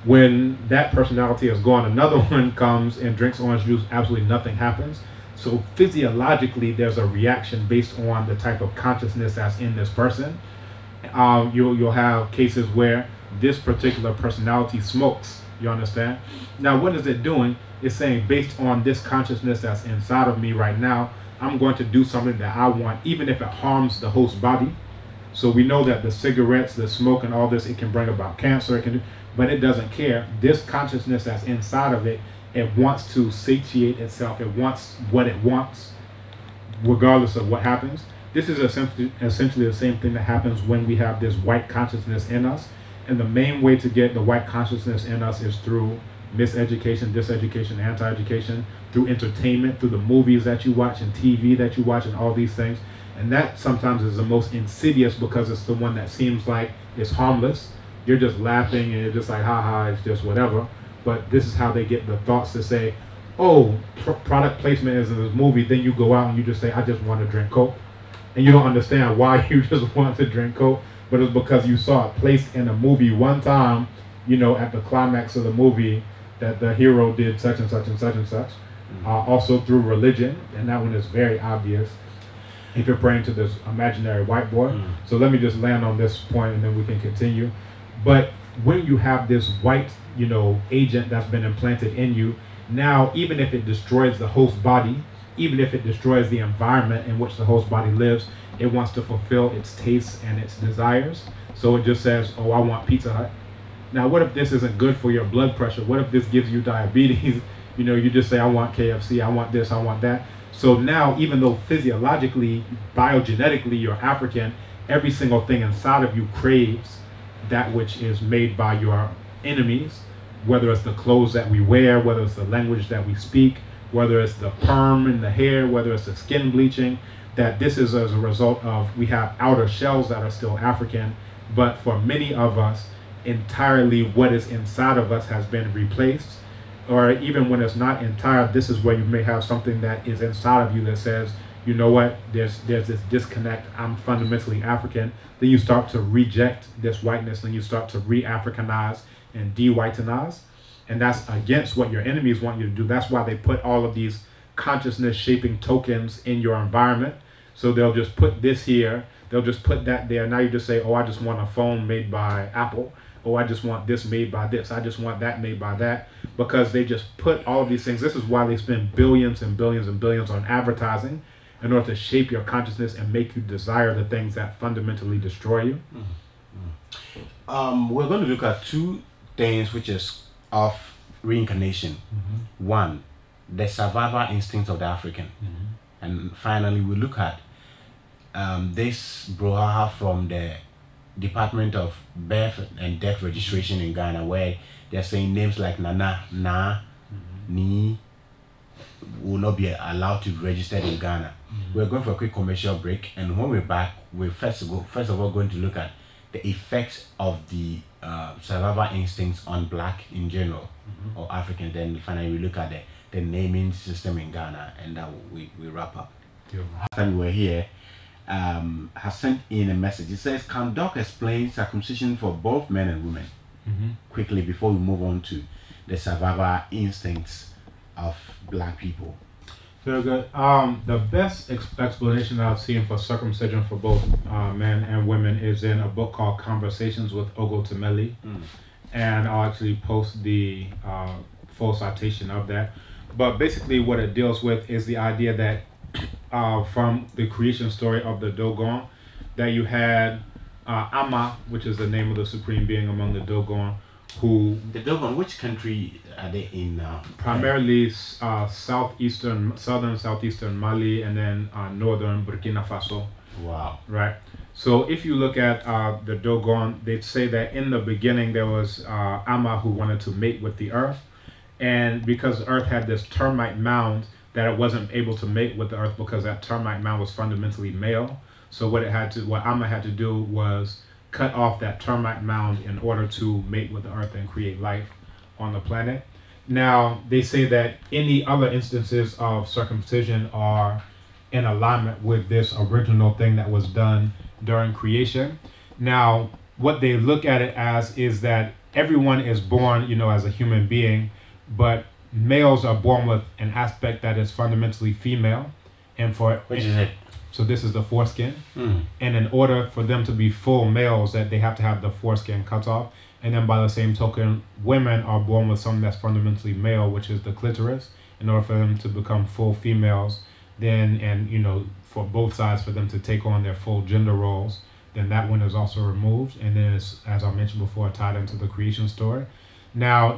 When that personality is gone, another one comes and drinks orange juice, absolutely nothing happens. So physiologically, there's a reaction based on the type of consciousness that's in this person. You'll have cases where this particular personality smokes, you understand? Now, what is it doing? It's saying, based on this consciousness that's inside of me right now, I'm going to do something that I want, even if it harms the host body. So we know that the cigarettes, the smoke, and all this, it can bring about cancer, but it doesn't care. This consciousness that's inside of it, it wants to satiate itself. It wants what it wants, regardless of what happens. This is essentially the same thing that happens when we have this white consciousness in us. And the main way to get the white consciousness in us is through miseducation, diseducation, anti-education, through entertainment, through the movies that you watch and TV that you watch and all these things. And that sometimes is the most insidious because it's the one that seems like it's harmless. You're just laughing and you're just like, ha ha, it's just whatever. But this is how they get the thoughts to say, oh, product placement is in this movie. Then you go out and you just say, I just want to drink Coke. And you don't understand why you just want to drink Coke, but it's because you saw it placed in a movie one time, you know, at the climax of the movie, that the hero did such and such and such and such. Also through religion, and that one is very obvious if you're praying to this imaginary white boy. So let me just land on this point and then we can continue. But when you have this white, you know, agent that's been implanted in you, now even if it destroys the host body, even if it destroys the environment in which the host body lives, it wants to fulfill its tastes and its desires. So it just says, oh, I want Pizza Hut. Now, what if this isn't good for your blood pressure? What if this gives you diabetes? You know, you just say, I want KFC, I want this, I want that. So now, even though physiologically, biogenetically, you're African, every single thing inside of you craves that which is made by your enemies, whether it's the clothes that we wear, whether it's the language that we speak, whether it's the perm in the hair, whether it's the skin bleaching, that this is as a result of, we have outer shells that are still African, but for many of us, entirely what is inside of us has been replaced. Or even when it's not entire, this is where you may have something that is inside of you that says, you know what, there's this disconnect, I'm fundamentally African. Then you start to reject this whiteness, and you start to re-Africanize and de-whitenize. And that's against what your enemies want you to do. That's why they put all of these consciousness shaping tokens in your environment. So they'll just put this here, they'll just put that there. Now you just say, oh, I just want a phone made by Apple. Oh, I just want this made by this. I just want that made by that. Because they just put all of these things. This is why they spend billions and billions and billions on advertising, in order to shape your consciousness and make you desire the things that fundamentally destroy you. We're going to look at two things which is of reincarnation. One, the survival instinct of the African. And finally, we look at this brouhaha from the Department of Birth and Death Registration in Ghana, where they're saying names like Nana, Na, Ni will not be allowed to be registered in Ghana. We're going for a quick commercial break, and when we're back, we're first of all going to look at the effects of the survival instincts on black in general or African. Then finally we look at the naming system in Ghana, and that we wrap up. Last time we were here, has sent in a message. It says, can Doc explain circumcision for both men and women quickly before we move on to the survival instincts of black people? Very good. The best explanation I've seen for circumcision for both men and women is in a book called Conversations with Ogo Temeli. And I'll actually post the full citation of that. But basically what it deals with is the idea that from the creation story of the Dogon, that you had Ama, which is the name of the supreme being among the Dogon, who... The Dogon, which country are they in now? Primarily southern southeastern Mali, and then northern Burkina Faso. Wow. Right. So if you look at the Dogon, they'd say that in the beginning there was Ama who wanted to mate with the earth, and because the earth had this termite mound, that it wasn't able to mate with the earth because that termite mound was fundamentally male. So what Ama had to do was cut off that termite mound in order to mate with the earth and create life on the planet. Now, they say that any other instances of circumcision are in alignment with this original thing that was done during creation. Now, what they look at it as is that everyone is born, as a human being, but males are born with an aspect that is fundamentally female. Which is it? So this is the foreskin. And in order for them to be full males, that they have to have the foreskin cut off. And then by the same token, women are born with something that's fundamentally male, which is the clitoris. In order for them to become full females, then, and for both sides, for them to take on their full gender roles, then that one is also removed. And then it's, as I mentioned before, tied into the creation story. Now,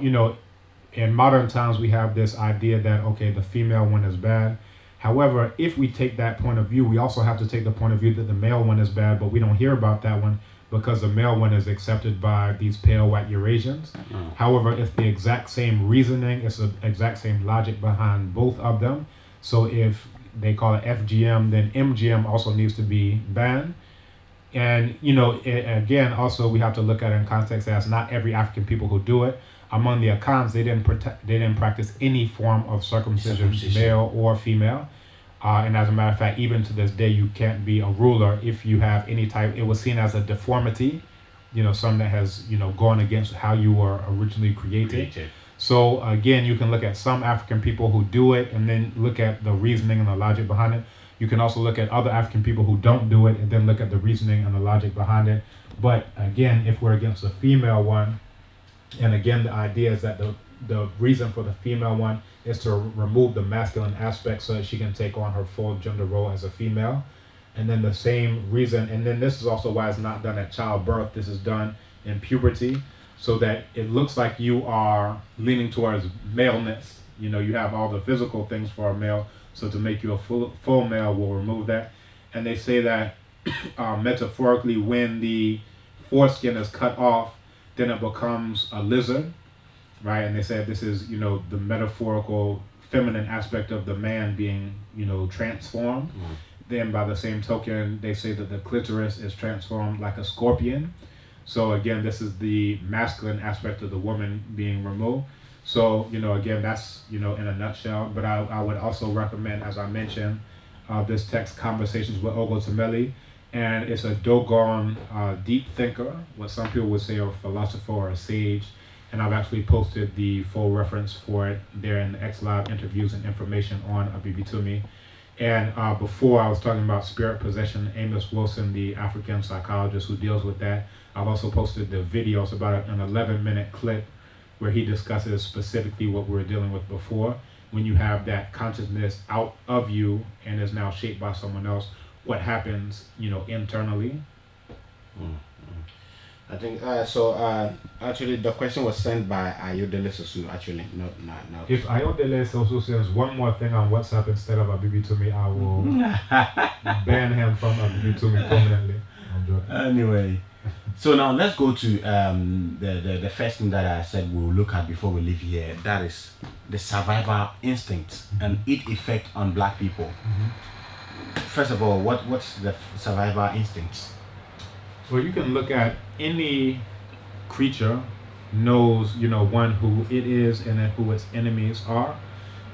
in modern times, we have this idea that, okay, the female one is bad. However, if we take that point of view, we also have to take the point of view that the male one is bad, but we don't hear about that one because the male one is accepted by these pale white Eurasians. However, it's the exact same reasoning, it's the exact same logic behind both of them. So if they call it FGM, then MGM also needs to be banned. And, again, also we have to look at it in context as not every African people who do it. Among the Akans, they didn't practice any form of circumcision, male or female. And as a matter of fact, even to this day, you can't be a ruler if you have any type. It was seen as a deformity, something that has, gone against how you were originally created. So again, you can look at some African people who do it and then look at the reasoning and the logic behind it. You can also look at other African people who don't do it and then look at the reasoning and the logic behind it. But again, if we're against the female one, and again, the idea is that the reason for the female one is to remove the masculine aspect so that she can take on her full gender role as a female. And then the same reason, and then this is also why it's not done at childbirth. This is done in puberty so that it looks like you are leaning towards maleness. You have all the physical things for a male. So to make you a full male, will remove that. And they say that metaphorically, when the foreskin is cut off, then it becomes a lizard, right? And they said this is, the metaphorical feminine aspect of the man being, transformed. Then by the same token, they say that the clitoris is transformed like a scorpion. So again, this is the masculine aspect of the woman being removed. So, again, that's, in a nutshell. But I would also recommend, as I mentioned, this text, Conversations with Ogo Temeli. And it's a Dogon deep thinker, what some people would say a philosopher or a sage. And I've actually posted the full reference for it there in the XLive interviews and information on Abibitumi. And before I was talking about spirit possession, Amos Wilson, the African psychologist who deals with that, I've also posted the videos about an 11-minute clip where he discusses specifically what we were dealing with before. When you have that consciousness out of you and is now shaped by someone else, what happens, internally. I think so. Actually, the question was sent by Ayodele Sosu. Actually, not. If Ayodele also sends one more thing on WhatsApp instead of Abibi to me, I will ban him from Abibi to me permanently. I'm joking. Anyway, so now let's go to the first thing that I said we'll look at before we leave here. That is the survival instinct and its effect on black people. First of all, what's the survival instinct? Well, you can look at any creature knows, one, who it is and then who its enemies are.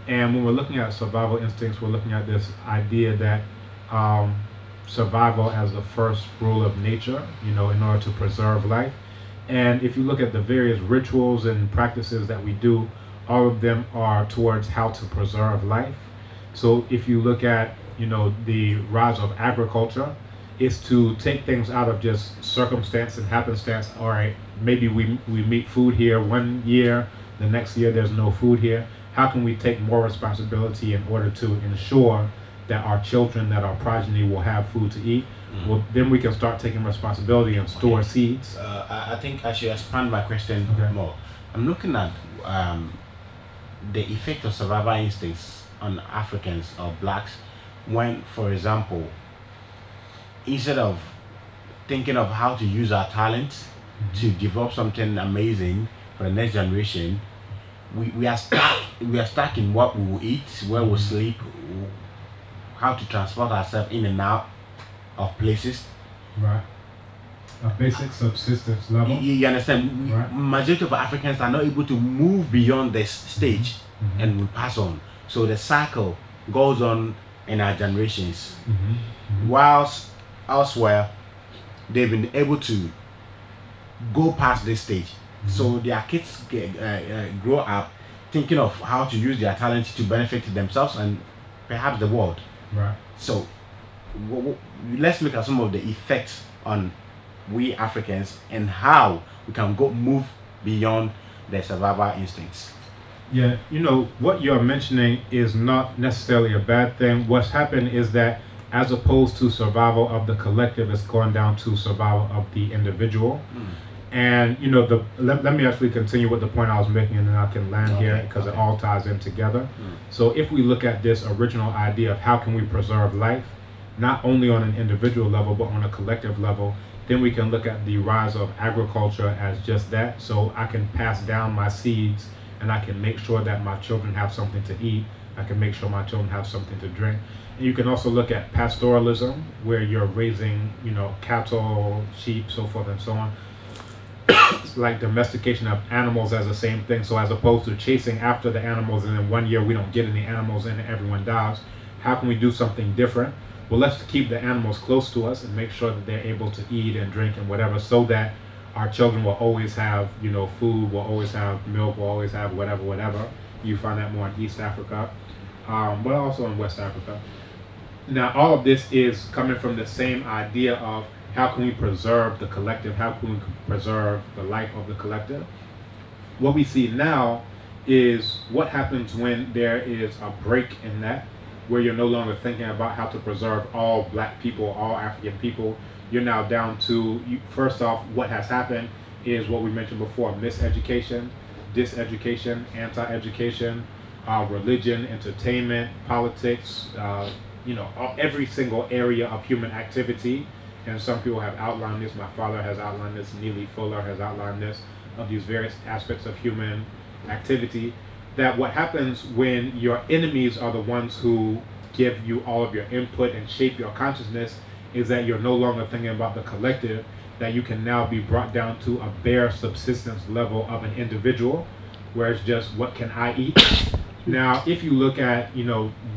And when we're looking at survival instincts, we're looking at this idea that survival as the first rule of nature, in order to preserve life. And if you look at the various rituals and practices that we do, all of them are towards how to preserve life. So if you look at, the rise of agriculture, is to take things out of just circumstance and happenstance. All right, maybe we meet food here one year, the next year there's no food here. How can we take more responsibility in order to ensure that our children, that our progeny will have food to eat? Well, then we can start taking responsibility and store seeds. I think I should expand my question more. I'm looking at the effect of survival instincts on Africans or blacks when, for example, instead of thinking of how to use our talents to develop something amazing for the next generation, we are stuck in what we will eat, where we sleep, how to transport ourselves in and out of places. Right. A basic subsistence level. You understand? Right. Majority of Africans are not able to move beyond this stage and we pass on. So the cycle goes on in our generations. Whilst elsewhere, they've been able to go past this stage. So their kids grow up thinking of how to use their talents to benefit themselves and perhaps the world. Right. So let's look at some of the effects on we Africans and how we can move beyond the survival instincts. Yeah, what you're mentioning is not necessarily a bad thing. What's happened is that as opposed to survival of the collective, it's gone down to survival of the individual. And let me actually continue with the point I was making, and then I can land here because it all ties in together. So if we look at this original idea of how can we preserve life, not only on an individual level but on a collective level, then we can look at the rise of agriculture as just that. So I can pass down my seeds and I can make sure that my children have something to eat. I can make sure my children have something to drink. And you can also look at pastoralism, where you're raising, cattle, sheep, so forth and so on. It's like domestication of animals as the same thing. So as opposed to chasing after the animals and then one year we don't get any animals and everyone dies, how can we do something different? Well, let's keep the animals close to us and make sure that they're able to eat and drink and whatever, so that our children will always have, food, will always have milk, will always have whatever. You find that more in East Africa, but also in West Africa. Now, all of this is coming from the same idea of how can we preserve the collective, how can we preserve the life of the collective. What we see now is what happens when there is a break in that, where you're no longer thinking about how to preserve all black people, all African people. You're now down to, first off, what has happened is what we mentioned before: miseducation, diseducation, anti-education, religion, entertainment, politics, every single area of human activity. And some people have outlined this. My father has outlined this. Neely Fuller has outlined this, of these various aspects of human activity. That what happens when your enemies are the ones who give you all of your input and shape your consciousness is that you're no longer thinking about the collective, that you can now be brought down to a bare subsistence level of an individual, where it's just, what can I eat? Now, if you look at,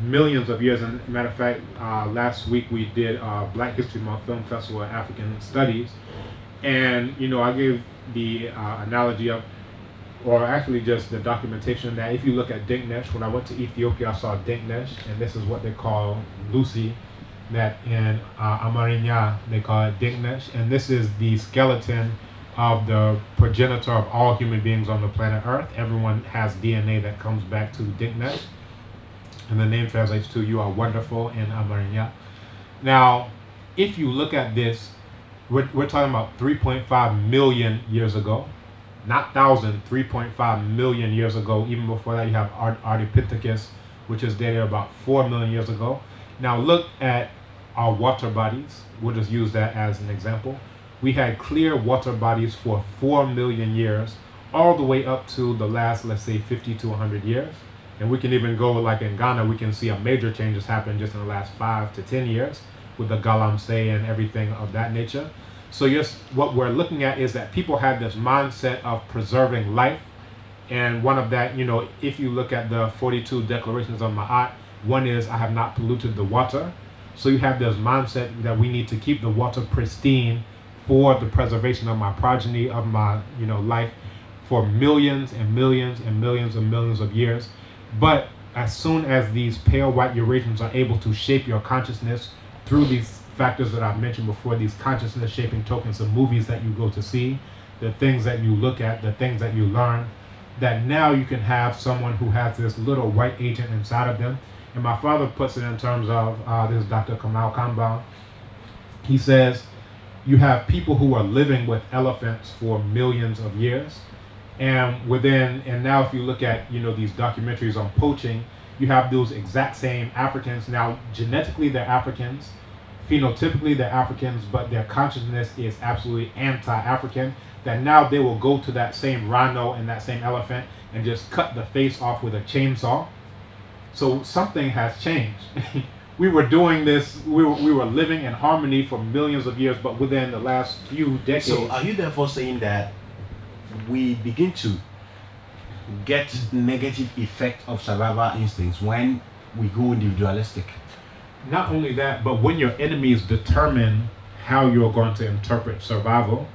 millions of years, and matter of fact, last week we did Black History Month Film Festival at African Studies, and, I gave the analogy of, or actually just the documentation, that if you look at Dinknesh, when I went to Ethiopia, I saw Dinknesh, and this is what they call Lucy, that in Amarinya, they call it Dinknesh, and this is the skeleton of the progenitor of all human beings on the planet Earth. Everyone has DNA that comes back to Dinknesh, and the name translates to "you are wonderful" in Amarinya. Now, if you look at this, we're talking about 3.5 million years ago, not 3.5 million years ago. Even before that, you have Ardipithecus, which is dated about 4 million years ago. Now look at our water bodies. We'll just use that as an example. We had clear water bodies for 4 million years, all the way up to the last, let's say, 50 to 100 years. And we can even go, like in Ghana, we can see a major changes happen just in the last 5 to 10 years with the Galamsey and everything of that nature. So yes, what we're looking at is that people had this mindset of preserving life. And one of that, you know, if you look at the 42 declarations of Ma'at, one is, I have not polluted the water. So you have this mindset that we need to keep the water pristine for the preservation of my progeny, of my, you know, life for millions and millions and millions and millions of years. But as soon as these pale white Eurasians are able to shape your consciousness through these factors that I've mentioned before, these consciousness shaping tokens, the movies that you go to see, the things that you look at, the things that you learn, that now you can have someone who has this little white agent inside of them. And my father puts it in terms of, this is Dr. Kambon. He says, you have people who are living with elephants for millions of years. And now if you look at, you know, these documentaries on poaching, you have those exact same Africans. Now, genetically, they're Africans. Phenotypically, they're Africans, but their consciousness is absolutely anti-African. That now they will go to that same rhino and that same elephant and just cut the face off with a chainsaw. So something has changed. We were doing this, we were living in harmony for millions of years, but within the last few decades. So are you therefore saying that we begin to get negative effect of survival instincts when we go individualistic? Not only that, but when your enemies determine how you're going to interpret survival,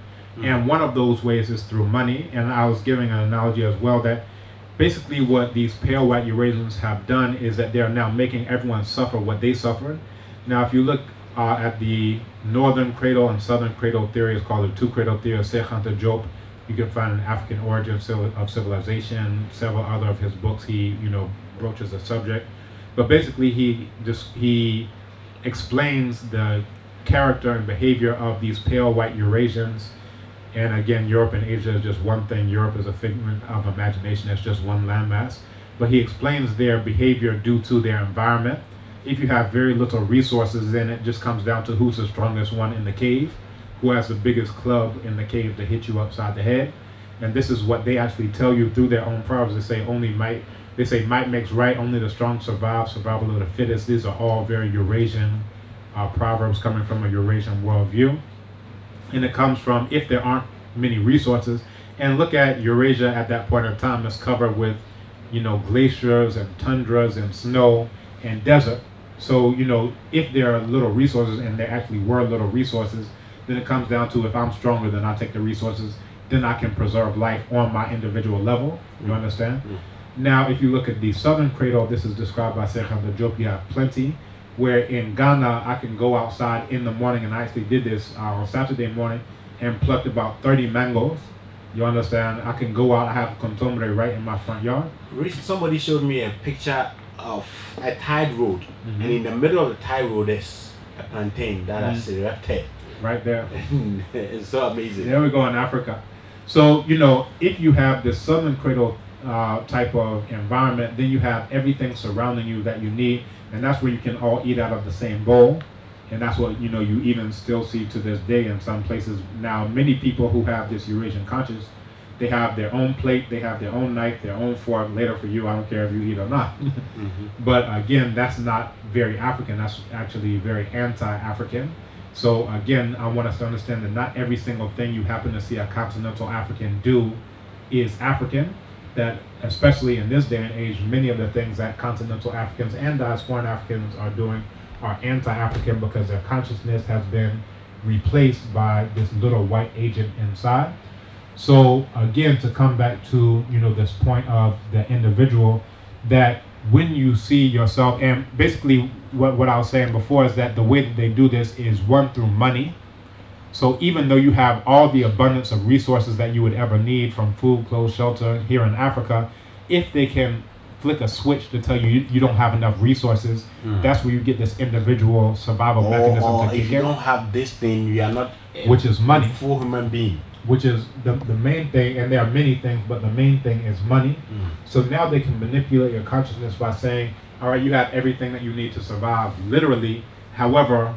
and one of those ways is through money. And I was giving an analogy as well that basically what these pale white Eurasians have done is that they're now making everyone suffer what they suffered. Now, if you look at the northern cradle and southern cradle theory, it's called the two cradle theory of Sekhanta Job. You can find an African origin of civilization, several other of his books. He, you know, broaches the subject. But basically he explains the character and behavior of these pale white Eurasians. And again, Europe and Asia is just one thing. Europe is a figment of imagination. It's just one landmass. But he explains their behavior due to their environment. If you have very little resources, then it just comes down to who's the strongest one in the cave, who has the biggest club in the cave to hit you upside the head. And this is what they actually tell you through their own proverbs. They say might makes right, only the strong survive, survival of the fittest. These are all very Eurasian proverbs coming from a Eurasian worldview. And it comes from, if there aren't many resources, and look at Eurasia at that point in time, it's covered with, you know, glaciers and tundras and snow and desert. So, you know, if there are little resources, and there actually were little resources, then it comes down to, if I'm stronger, then I take the resources, then I can preserve life on my individual level. You understand? Now, if you look at the southern cradle, this is described by Sekhanta Job, you have plenty. Where in Ghana, I can go outside in the morning, and I actually did this on Saturday morning, and plucked about 30 mangoes. You understand? I can go out, I have a contomere right in my front yard. Somebody showed me a picture of a tide road, and in the middle of the tide road there's a plantain that has erupted. Right there. It's so amazing. There we go in Africa. So, you know, if you have this southern cradle type of environment, then you have everything surrounding you that you need. And that's where you can all eat out of the same bowl. And that's what, you know, you even still see to this day in some places. Now, many people who have this Eurasian conscious, they have their own plate, they have their own knife, their own fork later for you. I don't care if you eat or not. But again, that's not very African. That's actually very anti-African. So again, I want us to understand that not every single thing you happen to see a continental African do is African. That especially in this day and age, many of the things that continental Africans and diasporan Africans are doing are anti-African because their consciousness has been replaced by this little white agent inside. So again, to come back to, you know, this point of the individual, that when you see yourself, and basically what I was saying before is that the way that they do this is one, through money. So even though you have all the abundance of resources that you would ever need, from food, clothes, shelter here in Africa, if they can flick a switch to tell you you don't have enough resources, that's where you get this individual survival mechanism to kick in. If you don't have this thing, you are not which is money. Full human being. Which is the main thing, and there are many things, but the main thing is money. So now they can manipulate your consciousness by saying, all right, you have everything that you need to survive, literally. However,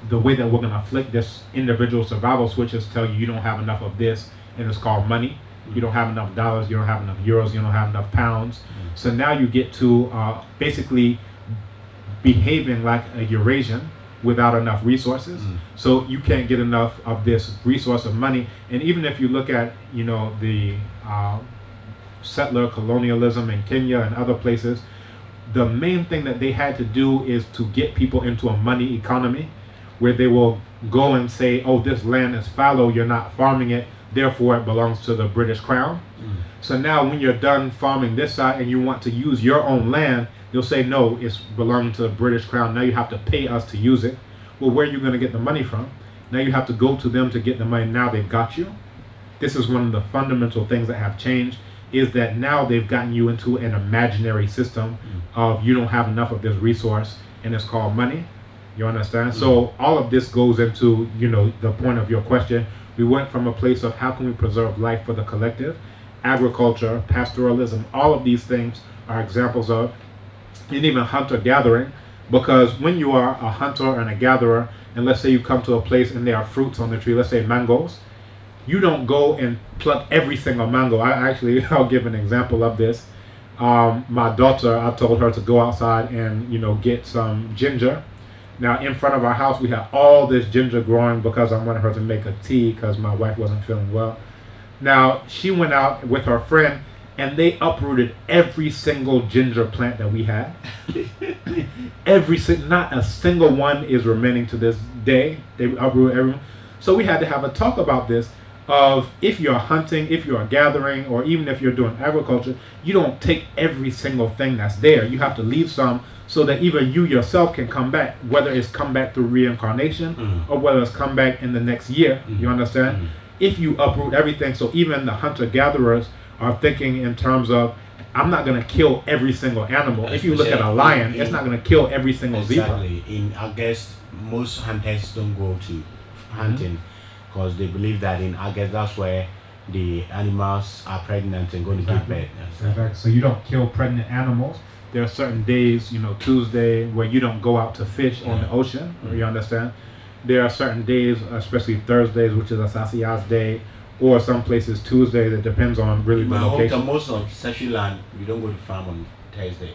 the way that we're going to flick this individual survival switch is tell you don't have enough of this, and it's called money. You don't have enough dollars, you don't have enough euros, you don't have enough pounds. So now you get to basically behaving like a Eurasian without enough resources. So you can't get enough of this resource of money. And even if you look at, you know, the settler colonialism in Kenya and other places, the main thing that they had to do is to get people into a money economy where they will go and say, oh, this land is fallow, you're not farming it, therefore it belongs to the British Crown. So now when you're done farming this side and you want to use your own land, you'll say, no, it's belonging to the British Crown. Now you have to pay us to use it. Well, where are you going to get the money from? Now you have to go to them to get the money. Now they've got you. This is one of the fundamental things that have changed, is that now they've gotten you into an imaginary system of you don't have enough of this resource, and it's called money. You understand? So all of this goes into, you know, the point of your question. We went from a place of how can we preserve life for the collective, agriculture, pastoralism, all of these things are examples of, and even hunter-gathering, because when you are a hunter and a gatherer, and let's say you come to a place and there are fruits on the tree, let's say mangoes, you don't go and pluck every single mango. I'll give an example of this. My daughter, I told her to go outside and, you know, get some ginger. Now in front of our house we have all this ginger growing because I wanted her to make a tea because my wife wasn't feeling well. Now she went out with her friend and they uprooted every single ginger plant that we had. Not a single one is remaining to this day. They uprooted everyone. So we had to have a talk about this of, if you're hunting, if you're gathering, or even if you're doing agriculture, you don't take every single thing that's there. You have to leave some so that even you yourself can come back, whether it's come back through reincarnation or whether it's come back in the next year. You understand? If you uproot everything, so even the hunter-gatherers are thinking in terms of, I'm not going to kill every single animal. If you look at a lion, it's not going to kill every single zebra. In August, most hunters don't go to hunting because they believe that in August, that's where the animals are pregnant and going to give birth. Exactly. So you don't kill pregnant animals. There are certain days, you know, Tuesday, where you don't go out to fish on the ocean. You understand? There are certain days, especially Thursdays, which is Asasiya's day, or some places Tuesday. That depends on really the location. Most of Sashi land, we don't go to farm on Thursday.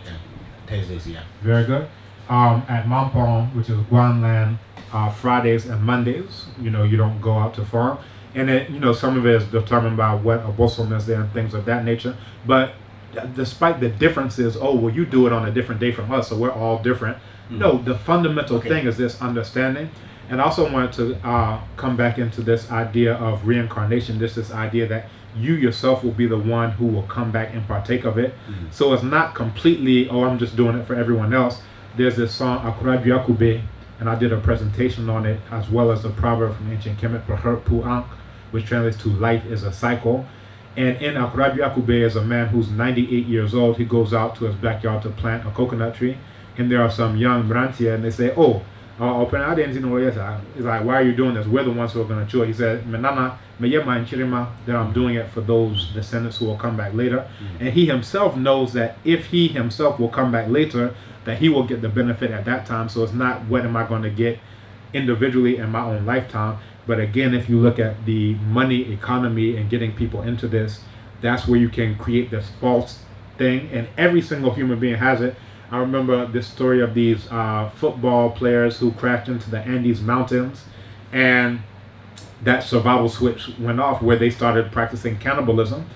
Thursdays, yeah. Very good. At Mampong, which is Guan land, Fridays and Mondays, you know, you don't go out to farm. And it, you know, some of it is determined by what a bosom is there and things of that nature. But despite the differences, oh, well, you do it on a different day from us, so we're all different. No, the fundamental thing is this understanding. And I also wanted to come back into this idea of reincarnation, this idea that you yourself will be the one who will come back and partake of it. So it's not completely, oh, I'm just doing it for everyone else. There's this song, Akura Biakube, and I did a presentation on it, as well as the proverb from ancient Kemet, Pu'ank, which translates to life is a cycle. And in Akura Biakube is a man who's 98 years old. He goes out to his backyard to plant a coconut tree, and there are some young Brantia, and they say, oh, open out and it's like, why are you doing this? We're the ones who are going to chew it. He said, Menana, that I'm doing it for those descendants who will come back later. And he himself knows that if he himself will come back later, that he will get the benefit at that time. So it's not what am I going to get individually in my own lifetime. But again, if you look at the money economy and getting people into this, that's where you can create this false thing. And every single human being has it. I remember this story of these football players who crashed into the Andes Mountains, and that survival switch went off where they started practicing cannibalism.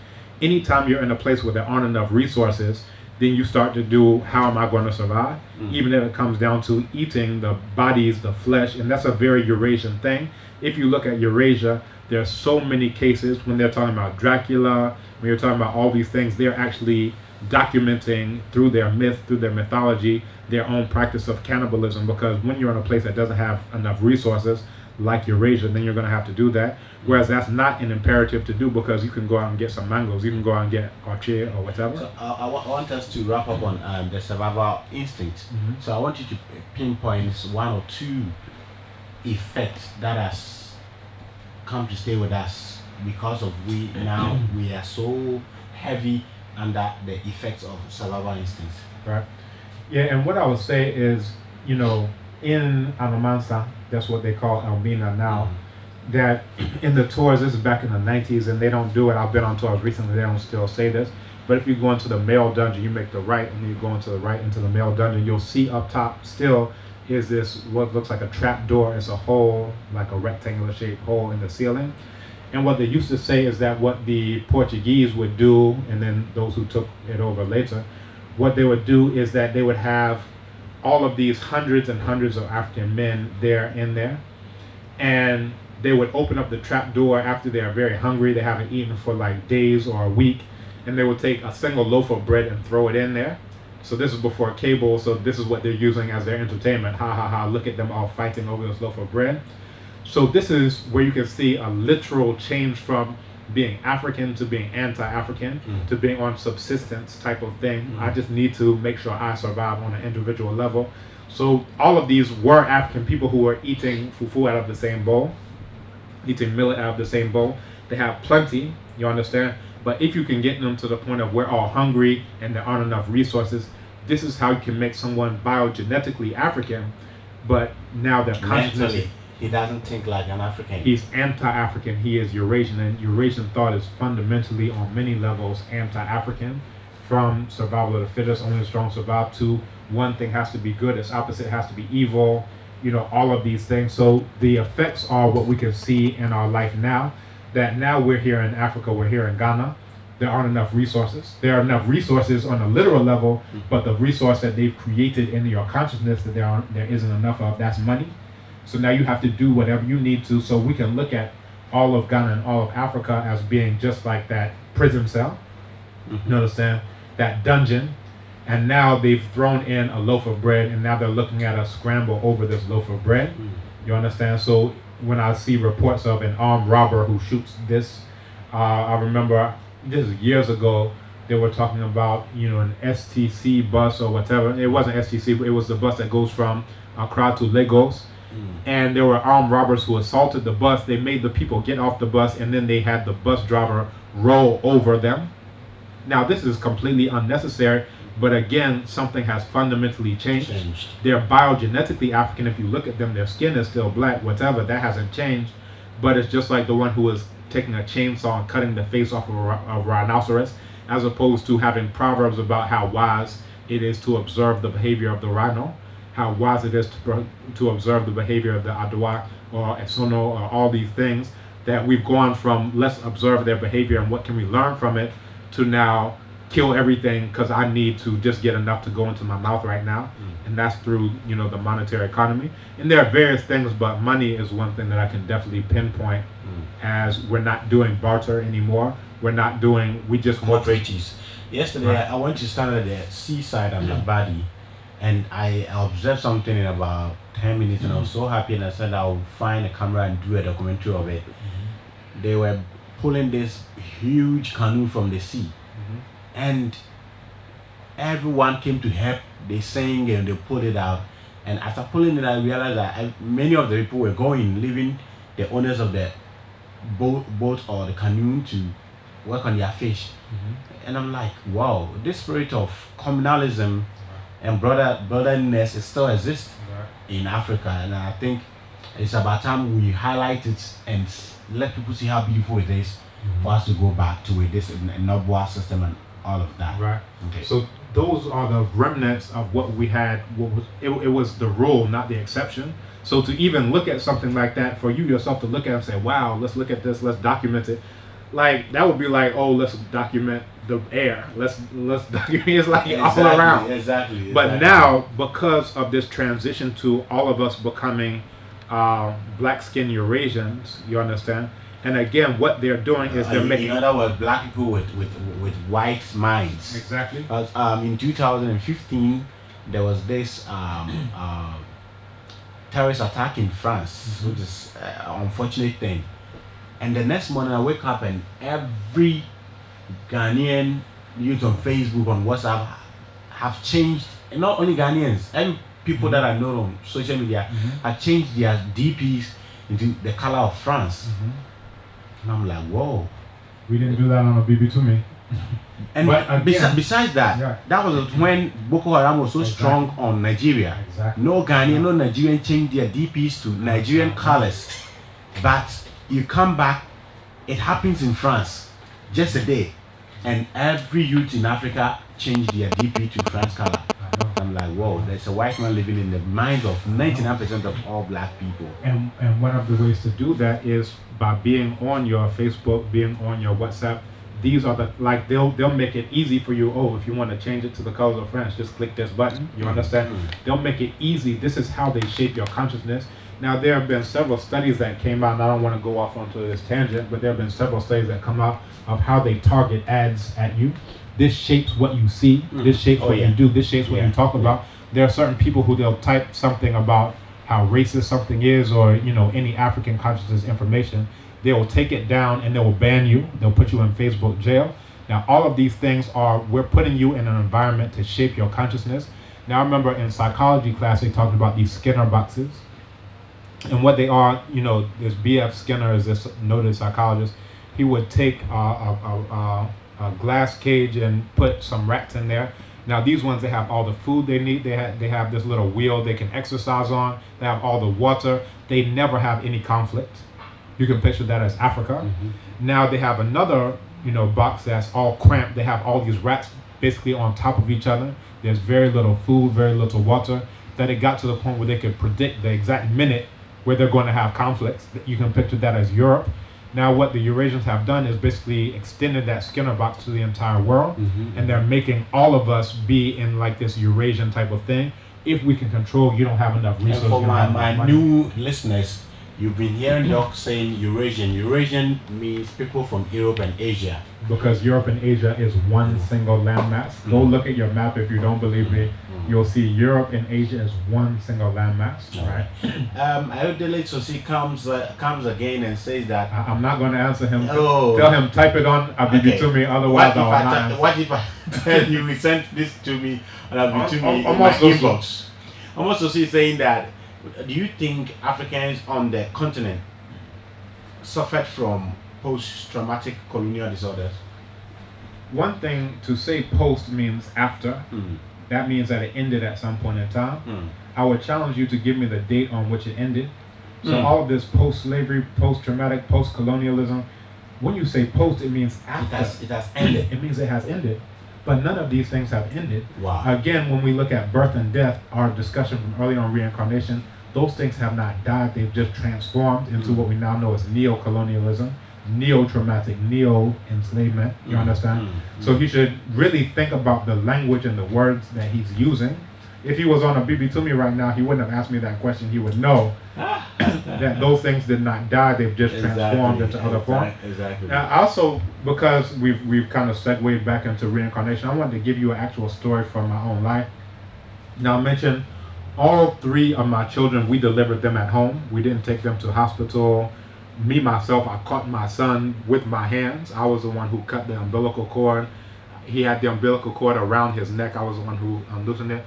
Anytime you're in a place where there aren't enough resources, then you start to do, how am I going to survive? Even if it comes down to eating the bodies, the flesh, and that's a very Eurasian thing. If you look at Eurasia, there are so many cases when they're talking about Dracula, when you're talking about all these things, they're actually documenting through their myth, through their mythology, their own practice of cannibalism, because when you're in a place that doesn't have enough resources, like Eurasia, then you're going to have to do that. Whereas that's not an imperative to do, because you can go out and get some mangoes, you can go out and get orchid or whatever. So I want us to wrap up on the survival instinct. So I want you to pinpoint one or two effects that has come to stay with us because of we are so heavy under the effects of survival instincts. Right. Yeah, and what I would say is, you know, in Anamansa, that's what they call Elmina now, that in the tours, this is back in the 90s, and they don't do it. I've been on tours recently, they don't still say this, but if you go into the male dungeon, you make the right, and then you go into the right into the male dungeon, you'll see up top still is this, what looks like a trap door. It's a hole, like a rectangular shaped hole in the ceiling. And what they used to say is that what the Portuguese would do, and then those who took it over later, what they would do is that they would have all of these hundreds and hundreds of African men there in there, and they would open up the trap door after they are very hungry, they haven't eaten for like days or a week, and they would take a single loaf of bread and throw it in there. So this is before cable, so this is what they're using as their entertainment. Ha ha ha, look at them all fighting over this loaf of bread. So this is where you can see a literal change from being African to being anti-African to being on subsistence type of thing. I just need to make sure I survive on an individual level. So all of these were African people who were eating fufu out of the same bowl, eating millet out of the same bowl. They have plenty, you understand? But if you can get them to the point of we're all hungry and there aren't enough resources, this is how you can make someone biogenetically African, but now their consciousness... Mentally, he doesn't think like an African. He's anti-African, he is Eurasian, and Eurasian thought is fundamentally on many levels anti-African, from survival of the fittest, only the strong survive, to one thing has to be good, its opposite has to be evil, you know, all of these things. So the effects are what we can see in our life now, that now we're here in Africa, we're here in Ghana, there aren't enough resources. There are enough resources on a literal level, but the resource that they've created in your consciousness that there isn't enough of, that's money. So now you have to do whatever you need to, so we can look at all of Ghana and all of Africa as being just like that prison cell, you understand, that dungeon, and now they've thrown in a loaf of bread, and now they're looking at us scramble over this loaf of bread, you understand? So when I see reports of an armed robber who shoots this, I remember this is years ago, they were talking about, you know, an STC bus or whatever. It wasn't STC, but it was the bus that goes from Accra to Lagos. And there were armed robbers who assaulted the bus. They made the people get off the bus, and then they had the bus driver roll over them. Now this is completely unnecessary, but again, something has fundamentally changed. They're biogenetically African. If you look at them, their skin is still black, whatever, that hasn't changed. But it's just like the one who was taking a chainsaw and cutting the face off of a rhinoceros, as opposed to having proverbs about how wise it is to observe the behavior of the rhino, how wise it is to observe the behavior of the Adwa or Esono or all these things, that we've gone from let's observe their behavior and what can we learn from it, to now kill everything because I need to just get enough to go into my mouth right now. And that's through, you know, the monetary economy. And there are various things, but money is one thing that I can definitely pinpoint as we're not doing barter anymore. We're not doing, we just want commodities. Yesterday, I went to stand at the seaside on Labadi, and I observed something in about 10 minutes, and I was so happy, and I said I'll find a camera and do a documentary of it. They were pulling this huge canoe from the sea, and everyone came to help. They sang and they pulled it out, and after pulling it, I realized that many of the people were going, leaving the owners of the boat or the canoe to work on their fish. And I'm like, wow, this spirit of communalism and brotherliness still exists in Africa, and I think it's about time we highlight it and let people see how beautiful it is for us to go back to this Nobua system and all of that. Right. Okay. So those are the remnants of what we had. It was the rule, not the exception. So to even look at something like that, for you yourself to look at and say, wow, let's look at this, let's document it. Like, that would be like, oh, let's document the air. Let's document, it's like all around. Exactly. But now, because of this transition to all of us becoming black skin Eurasians, you understand? And again, what they're doing is they're making... In other words, black people with white minds. Exactly. In 2015, there was this terrorist attack in France, which is an unfortunate thing. And the next morning I wake up and every Ghanaian youth on Facebook, on WhatsApp have changed, and not only Ghanaians, every people that I know on social media have changed their DPs into the color of France. And I'm like, whoa. We didn't do that on a BB to me. And but again, besides that, yeah. that was when Boko Haram was so strong on Nigeria. Exactly. No Ghanaian, no Nigerian changed their DPs to Nigerian colors. But you come back, it happens in France, just a day. And every youth in Africa changed their DP to France color. I'm like, whoa, there's a white man living in the minds of 99% of all black people. And one of the ways to do that is by being on your Facebook, being on your WhatsApp. These are the, like, they'll make it easy for you. Oh, if you want to change it to the colors of France, just click this button. You understand? They'll make it easy. This is how they shape your consciousness. Now, there have been several studies that came out, and I don't want to go off onto this tangent, but there have been several studies that come out of how they target ads at you. This shapes what you see. This shapes what you do. This shapes what you talk about. There are certain people who they'll type something about how racist something is, or, you know, any African consciousness information. They will take it down and they will ban you. They'll put you in Facebook jail. Now, all of these things are, we're putting you in an environment to shape your consciousness. Now, I remember in psychology class, they talked about these Skinner boxes. And what they are, you know, this B.F. Skinner is this noted psychologist. He would take a glass cage and put some rats in there. Now, these ones, they have all the food they need. They have this little wheel they can exercise on. They have all the water. They never have any conflict. You can picture that as Africa. Now they have another, you know, box that's all cramped. They have all these rats basically on top of each other. There's very little food, very little water. That it got to the point where they could predict the exact minute where they're going to have conflicts. You can picture that as Europe. Now what the Eurasians have done is basically extended that Skinner box to the entire world. And they're making all of us be in like this Eurasian type of thing. If we can control, you don't have enough resources. And for my new listeners, you've been hearing Doc saying Eurasian. Eurasian means people from Europe and Asia. Because Europe and Asia is one single landmass. Go look at your map if you don't believe me. You'll see Europe and Asia is one single landmass, right? Ayodele Sosi comes again and says that... I'm not going to answer him. Tell him, type it on Abibitumi, otherwise I will What if I tell you, sent this to me on Abibitumi in my inbox? Almost Sosi saying that, do you think Africans on the continent suffered from post-traumatic colonial disorders? One thing to say post means after. That means that it ended at some point in time. I would challenge you to give me the date on which it ended. So all of this post-slavery, post-traumatic, post-colonialism, when you say post, it means after. It has ended. It means it has ended. But none of these things have ended. Wow. Again, when we look at birth and death, our discussion from earlier on reincarnation, those things have not died. They've just transformed into what we now know as neo-colonialism, neo-traumatic, neo-enslavement. You understand? So he should really think about the language and the words that he's using. If he was on a BB to me right now, he wouldn't have asked me that question. He would know that those things did not die. They've just transformed into other forms. Now, also, because we've kind of segued back into reincarnation, I wanted to give you an actual story from my own life. Now, I mentioned all 3 of my children, we delivered them at home. We didn't take them to hospital. Me, myself, I caught my son with my hands. I was the one who cut the umbilical cord. He had the umbilical cord around his neck. I was the one who loosened it.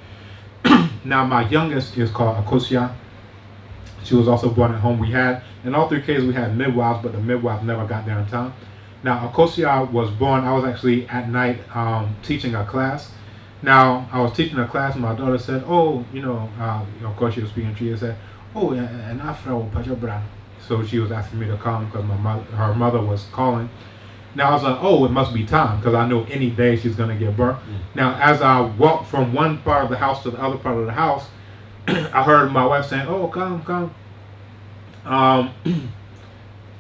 Now, my youngest is called Akosia. She was also born at home. We had, in all 3 cases, we had midwives, but the midwife never got there in time. Now, Akosia was born, I was actually at night teaching a class. Now, I was teaching a class, and my daughter said, oh, you know, of course she was speaking Tree, and said, oh, and Afro, Pajabra. So she was asking me to come because her mother was calling. Now I was like, oh, it must be time, because I know any day she's going to give birth. Now, as I walked from one part of the house to the other part of the house, I heard my wife saying, oh, come.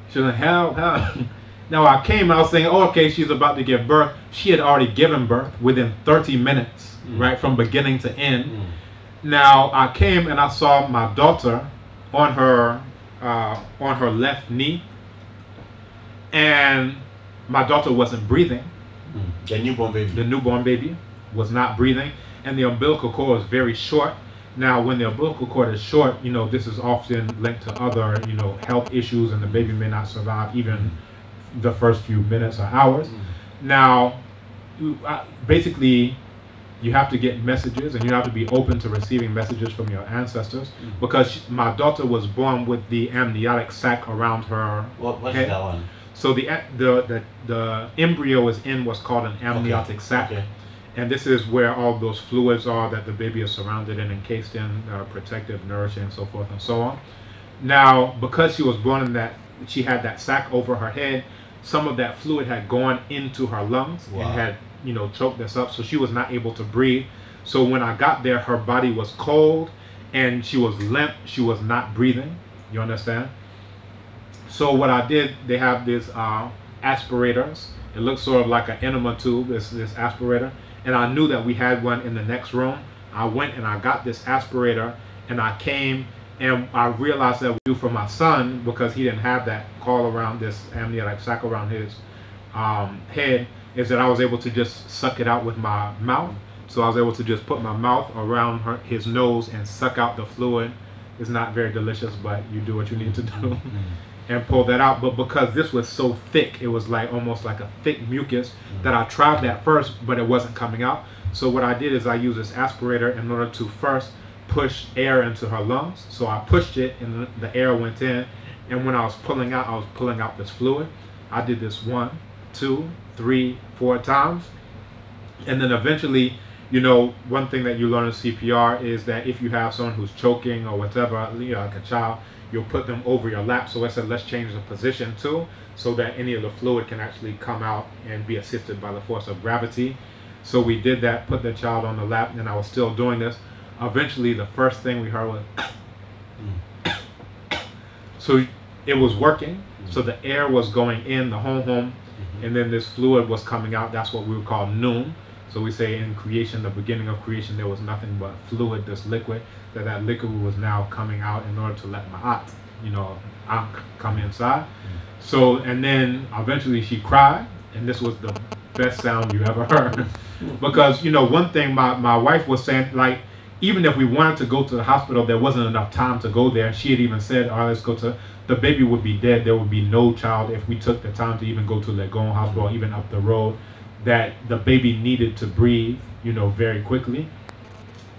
She was like, help. Now I came, I was saying, oh, okay, she's about to give birth. She had already given birth within 30 minutes, right, from beginning to end. Now I came and I saw my daughter on her left knee, and my daughter wasn't breathing. The newborn baby. The newborn baby was not breathing, and the umbilical cord was very short. Now, when the umbilical cord is short, you know, this is often linked to other, you know, health issues, and the baby may not survive even the first few minutes or hours. Now, basically, you have to get messages, and you have to be open to receiving messages from your ancestors, because my daughter was born with the amniotic sac around her What's head. that one? So the embryo is in what's called an amniotic sac. And this is where all those fluids are that the baby is surrounded in, encased in, protective, nourishing, so forth and so on. Now, because she was born in that, she had that sac over her head, some of that fluid had gone into her lungs and had, you know, choked us up, so she was not able to breathe. So when I got there, her body was cold and she was limp, she was not breathing, you understand? So what I did, they have these aspirators. It looks sort of like an enema tube, this aspirator. And I knew that we had one in the next room. I went and I got this aspirator and I came and I realized that we do for my son, because he didn't have that call around this amniotic sac around his head, is that I was able to just suck it out with my mouth. So I was able to just put my mouth around his nose and suck out the fluid. It's not very delicious, but you do what you need to do. And pull that out. But because this was so thick, it was like almost like a thick mucus, that I tried that first, but it wasn't coming out. So what I did is I used this aspirator in order to first push air into her lungs. So I pushed it and the air went in, and when I was pulling out this fluid. I did this 1, 2, 3, 4 times, and then eventually, you know, one thing that you learn in CPR is that if you have someone who's choking or whatever, you know, like a child, you'll put them over your lap. So I said, let's change the position too, so that any of the fluid can actually come out and be assisted by the force of gravity. So we did that, put the child on the lap, and I was still doing this. Eventually, the first thing we heard was, so it was working. So the air was going in, the home, and then this fluid was coming out. That's what we would call noon. So we say in creation, the beginning of creation, there was nothing but fluid, this liquid, that liquid was now coming out in order to let my aunt come inside. So, and then eventually she cried, and this was the best sound you ever heard. Because, you know, one thing my wife was saying, like, even if we wanted to go to the hospital, there wasn't enough time to go there. She had even said, all right, let's go to, the baby would be dead. There would be no child if we took the time to even go to Legon Hospital, even up the road, that the baby needed to breathe, you know, very quickly.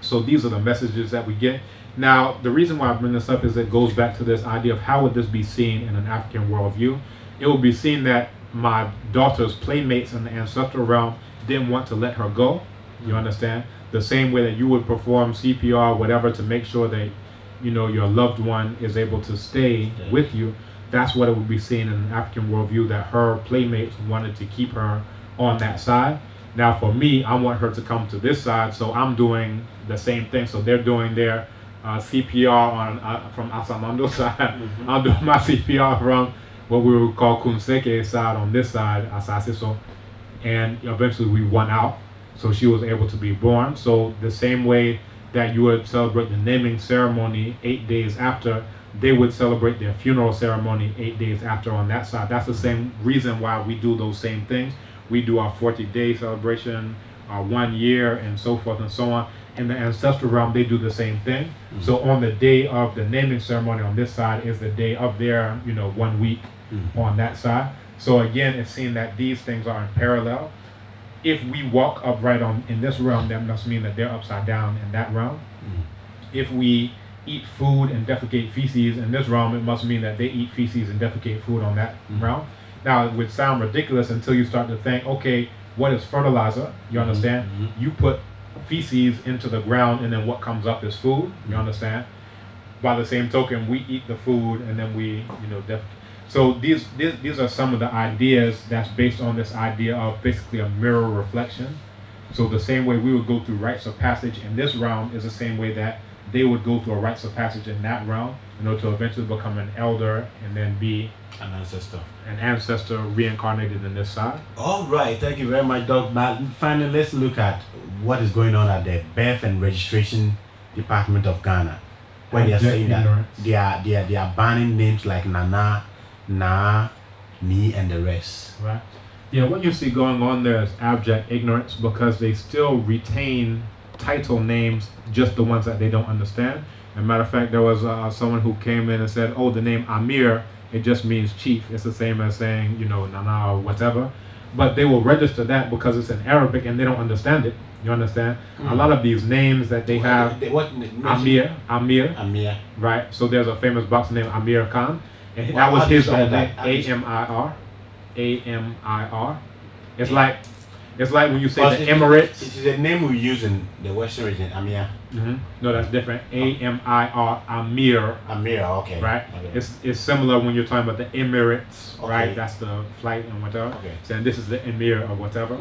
So these are the messages that we get. Now, the reason why I bring this up is it goes back to this idea of how would this be seen in an African worldview. It would be seen that my daughter's playmates in the ancestral realm didn't want to let her go. You understand? The same way that you would perform CPR, whatever, to make sure that, you know, your loved one is able to stay with you. That's what it would be seen in an African worldview, that her playmates wanted to keep her on that side. Now for me, I want her to come to this side, so I'm doing the same thing. So they're doing their CPR on from Asamando's side. I'm doing my CPR from what we would call Kunseke's side on this side, Asasiso, and eventually we won out. So she was able to be born. So the same way that you would celebrate the naming ceremony 8 days after, they would celebrate their funeral ceremony 8 days after on that side. That's the same reason why we do those same things. We do our 40-day celebration, our 1 year, and so forth and so on. In the ancestral realm, they do the same thing. So on the day of the naming ceremony on this side is the day of their, you know, 1 week on that side. So again, it's seen that these things are in parallel. If we walk upright in this realm, that must mean that they're upside down in that realm. If we eat food and defecate feces in this realm, it must mean that they eat feces and defecate food on that realm. Now, it would sound ridiculous until you start to think, okay, what is fertilizer? You understand? You put feces into the ground, and then what comes up is food. You understand? By the same token, we eat the food, and then we, you know, so these are some of the ideas that's based on this idea of basically a mirror reflection. So the same way we would go through rites of passage in this realm is the same way that they would go through a rites of passage in that realm, in order to eventually become an elder and then be an ancestor reincarnated in this side. All right, thank you very much, Doc. Now, finally, let's look at what is going on at the Birth and Registration Department of Ghana, where they are saying that they are banning names like Nana, Na, Me, and the rest. Right. Yeah, what you see going on there is abject ignorance, because they still retain title names, just the ones that they don't understand. As a matter of fact, there was someone who came in and said, oh, the name Amir, it just means chief. It's the same as saying, you know, Nana or whatever. But they will register that because it's in Arabic and they don't understand it. You understand? A lot of these names that they have, Amir, right? So there's a famous boxer named Amir Khan, and that was his own name, A-M-I-R. Amir. It's like when you say the Emirates. It is a name we use in the Western region, Amir. No, that's different. Amir, Amir. Amir, okay. Right? Okay. It's similar when you're talking about the Emirates, Okay. right? That's the flight and whatever. Okay. Saying this is the Emir or whatever.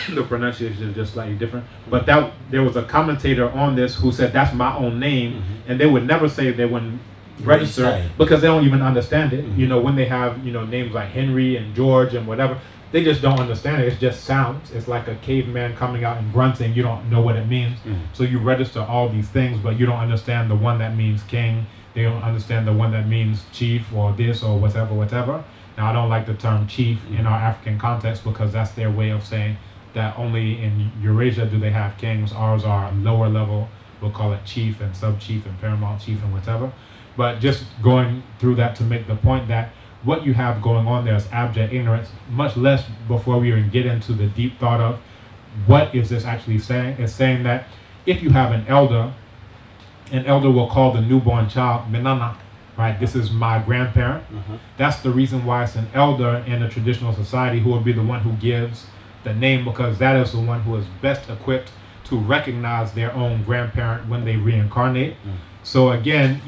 The pronunciation is just slightly different. But there was a commentator on this who said that's my own name, and they would never say they wouldn't register because they don't even understand it. You know, when they have names like Henry and George and whatever, they just don't understand it. It's just sounds. It's like a caveman coming out and grunting. You don't know what it means. So you register all these things, but you don't understand the one that means king. They don't understand the one that means chief or this or whatever. Now, I don't like the term chief in our African context because that's their way of saying that only in Eurasia do they have kings. Ours are lower level. We'll call it chief and sub-chief and paramount chief and whatever. But just going through that to make the point that what you have going on there is abject ignorance, much less before we even get into the deep thought of what is this actually saying. It's saying that if you have an elder will call the newborn child Menana, right? This is my grandparent. That's the reason why it's an elder in a traditional society who will be the one who gives the name, because that is the one who is best equipped to recognize their own grandparent when they reincarnate. So again,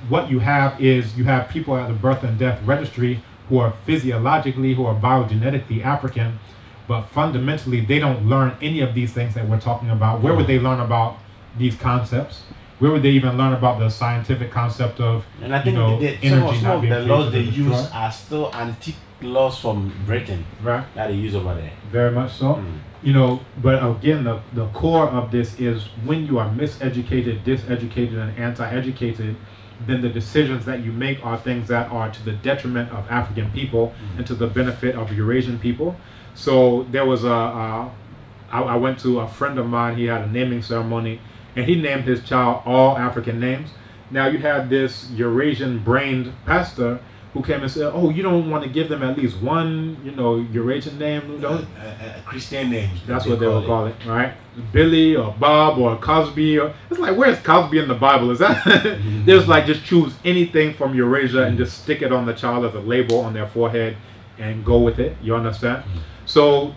what you have is you have people at the birth and death registry who are physiologically, who are biogenetically African, but fundamentally they don't learn any of these things that we're talking about. Where would they learn about these concepts? Where would they even learn about the scientific concept of and I think energy some not of being the laws they created or use destroyed? are still antique laws from Britain, Right. that they use over there. Very much so. But again, the core of this is when you are miseducated, diseducated, and anti-educated, then the decisions that you make are things that are to the detriment of African people and to the benefit of Eurasian people. So there was I went to a friend of mine, he had a naming ceremony, and he named his child all African names. Now you had this Eurasian-brained pastor who came and said, "Oh, you don't want to give them at least one, Eurasian name, Christian names. That's what they will call it, right? Billy or Bob or Cosby. It's like, where's Cosby in the Bible? Is that? There's like, just choose anything from Eurasia and just stick it on the child as a label on their forehead and go with it. You understand? So,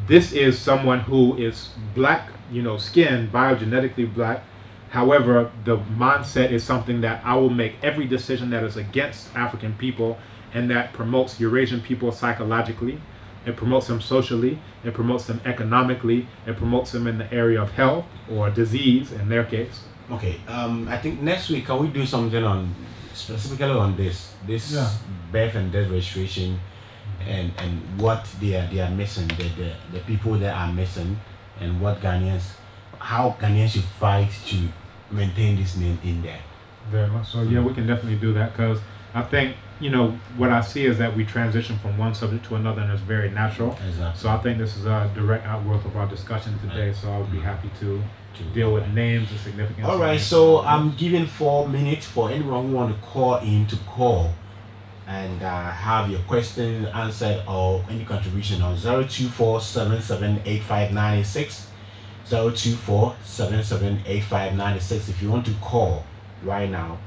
this is someone who is black, skin, biogenetically black. However, the mindset is something that I will make every decision that is against African people and that promotes Eurasian people psychologically. It promotes them socially, it promotes them economically, it promotes them in the area of health or disease in their case. Okay, I think next week, can we do something on specifically on this birth and death registration and what they are missing, the people that are missing, and what how Ghanaians should fight to maintain this name in there. Very much so. Yeah, we can definitely do that, because I think, what I see is that we transition from one subject to another and it's very natural. Exactly. So I think this is a direct outgrowth of our discussion today, so I would be happy to deal with names and significance. All right, so I'm giving 4 minutes for anyone who want to call in to call and have your question answered or any contribution on 024778596. 024778596. If you want to call right now,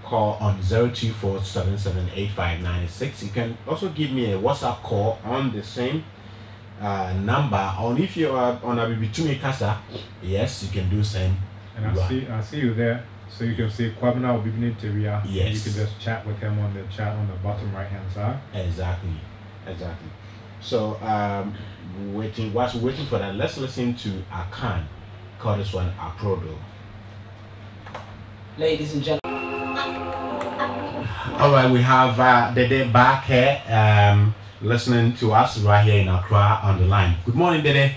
call on 024778596. You can also give me a WhatsApp call on the same number. And if you are on a Bibitumi Casa, yes, you can do same. And I see you there, so you can see Kwabena Bibiniteria. Yes. You can just chat with him on the chat on the bottom right hand side. Exactly. So whilst waiting for that, let's listen to Akan. Call this one Aprodo. Ladies and gentlemen. All right, we have Dede back here, listening to us right here in Accra on the line. Good morning, Dede.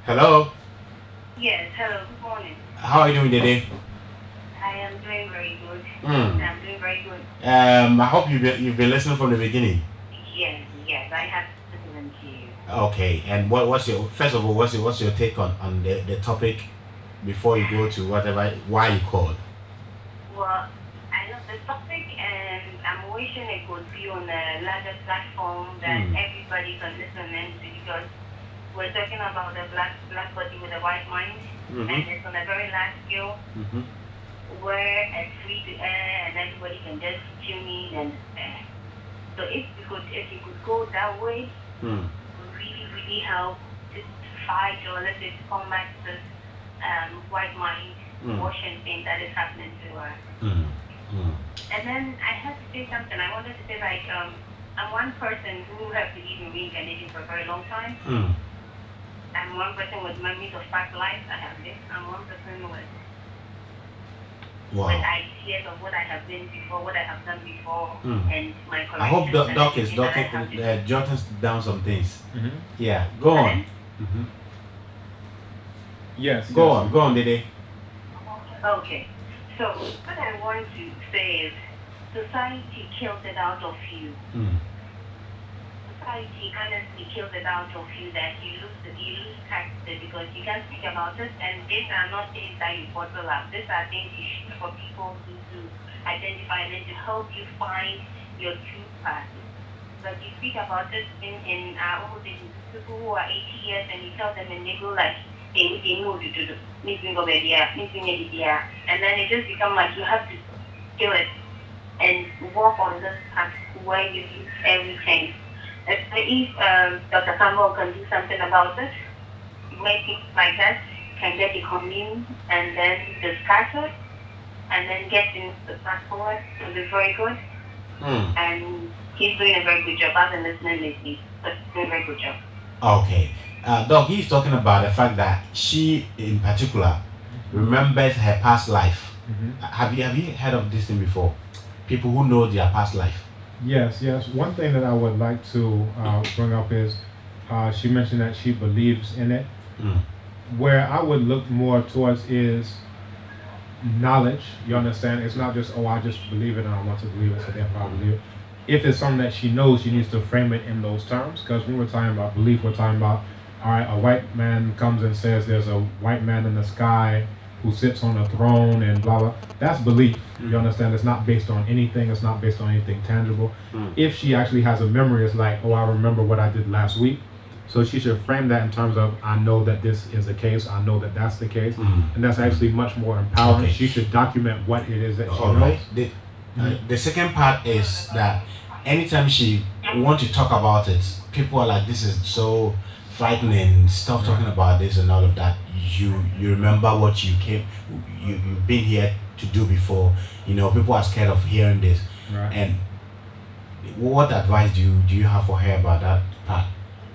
Hello. Yes, hello, good morning. How are you doing, Dede? I am doing very good. I'm doing very good. I hope you've been listening from the beginning. Yes, I have listened to you. Okay, and what's your take on the topic before you go to why you called? Well, I love the topic and I'm wishing it could be on a larger platform that everybody can listen into, because we're talking about the black body with a white mind, and it's on a very large scale where it's free to air and everybody can just tune in and So if you could go that way, it would really help to fight, or let's say to combat this white mind washing thing that is happening to us. And then I had to say something. I wanted to say, like, I'm one person who has believed in reincarnation for a very long time. I'm one person with memories of past lives. I have this. I'm one person with ideas of what I have been before, what I have done before, and my collections. I hope Doc is jotting down some things. Yeah, go on. Yes. Go on, Dede. Okay. So what I want to say is, society kills it out of you. Society honestly kills it out of you, that you lose tact because you can't speak about it, and these are not things that you bottle up. These are things you shoot for people to identify and to help you find your true path. But you speak about it in our old days, people who are 80 years, and you tell them and they go like, hey, we move to do and then it just becomes like you have to kill it and walk on this path where you lose everything. If Dr. Kambon can do something about it, where people like that can get the commune and then discuss it and then get into the path forward, it'll be very good. And he's doing a very good job. I've been listening lately, but he's doing a very good job. Okay. Doc, he's talking about the fact that she, in particular, remembers her past life. Have you heard of this thing before? People who know their past life. Yes. One thing that I would like to bring up is she mentioned that she believes in it. Where I would look more towards is knowledge. You understand? It's not just, oh, I just believe it and I want to believe it, so therefore I believe it. If it's something that she knows, she needs to frame it in those terms. Because when we're talking about belief, we're talking about, all right, a white man comes and says there's a white man in the sky who sits on a throne and blah, blah. That's belief. You understand? It's not based on anything. It's not based on anything tangible. If she actually has a memory, it's like, oh, I remember what I did last week. So she should frame that in terms of, I know that this is the case. I know that that's the case. And that's actually much more empowering. Okay. She should document what it is that she knows. The second part is that anytime she wants to talk about it, people are like, this is so frightening, stop talking about this and all of that. You remember what you've been here to do before. You know, people are scared of hearing this. And what advice do you have for her about that part?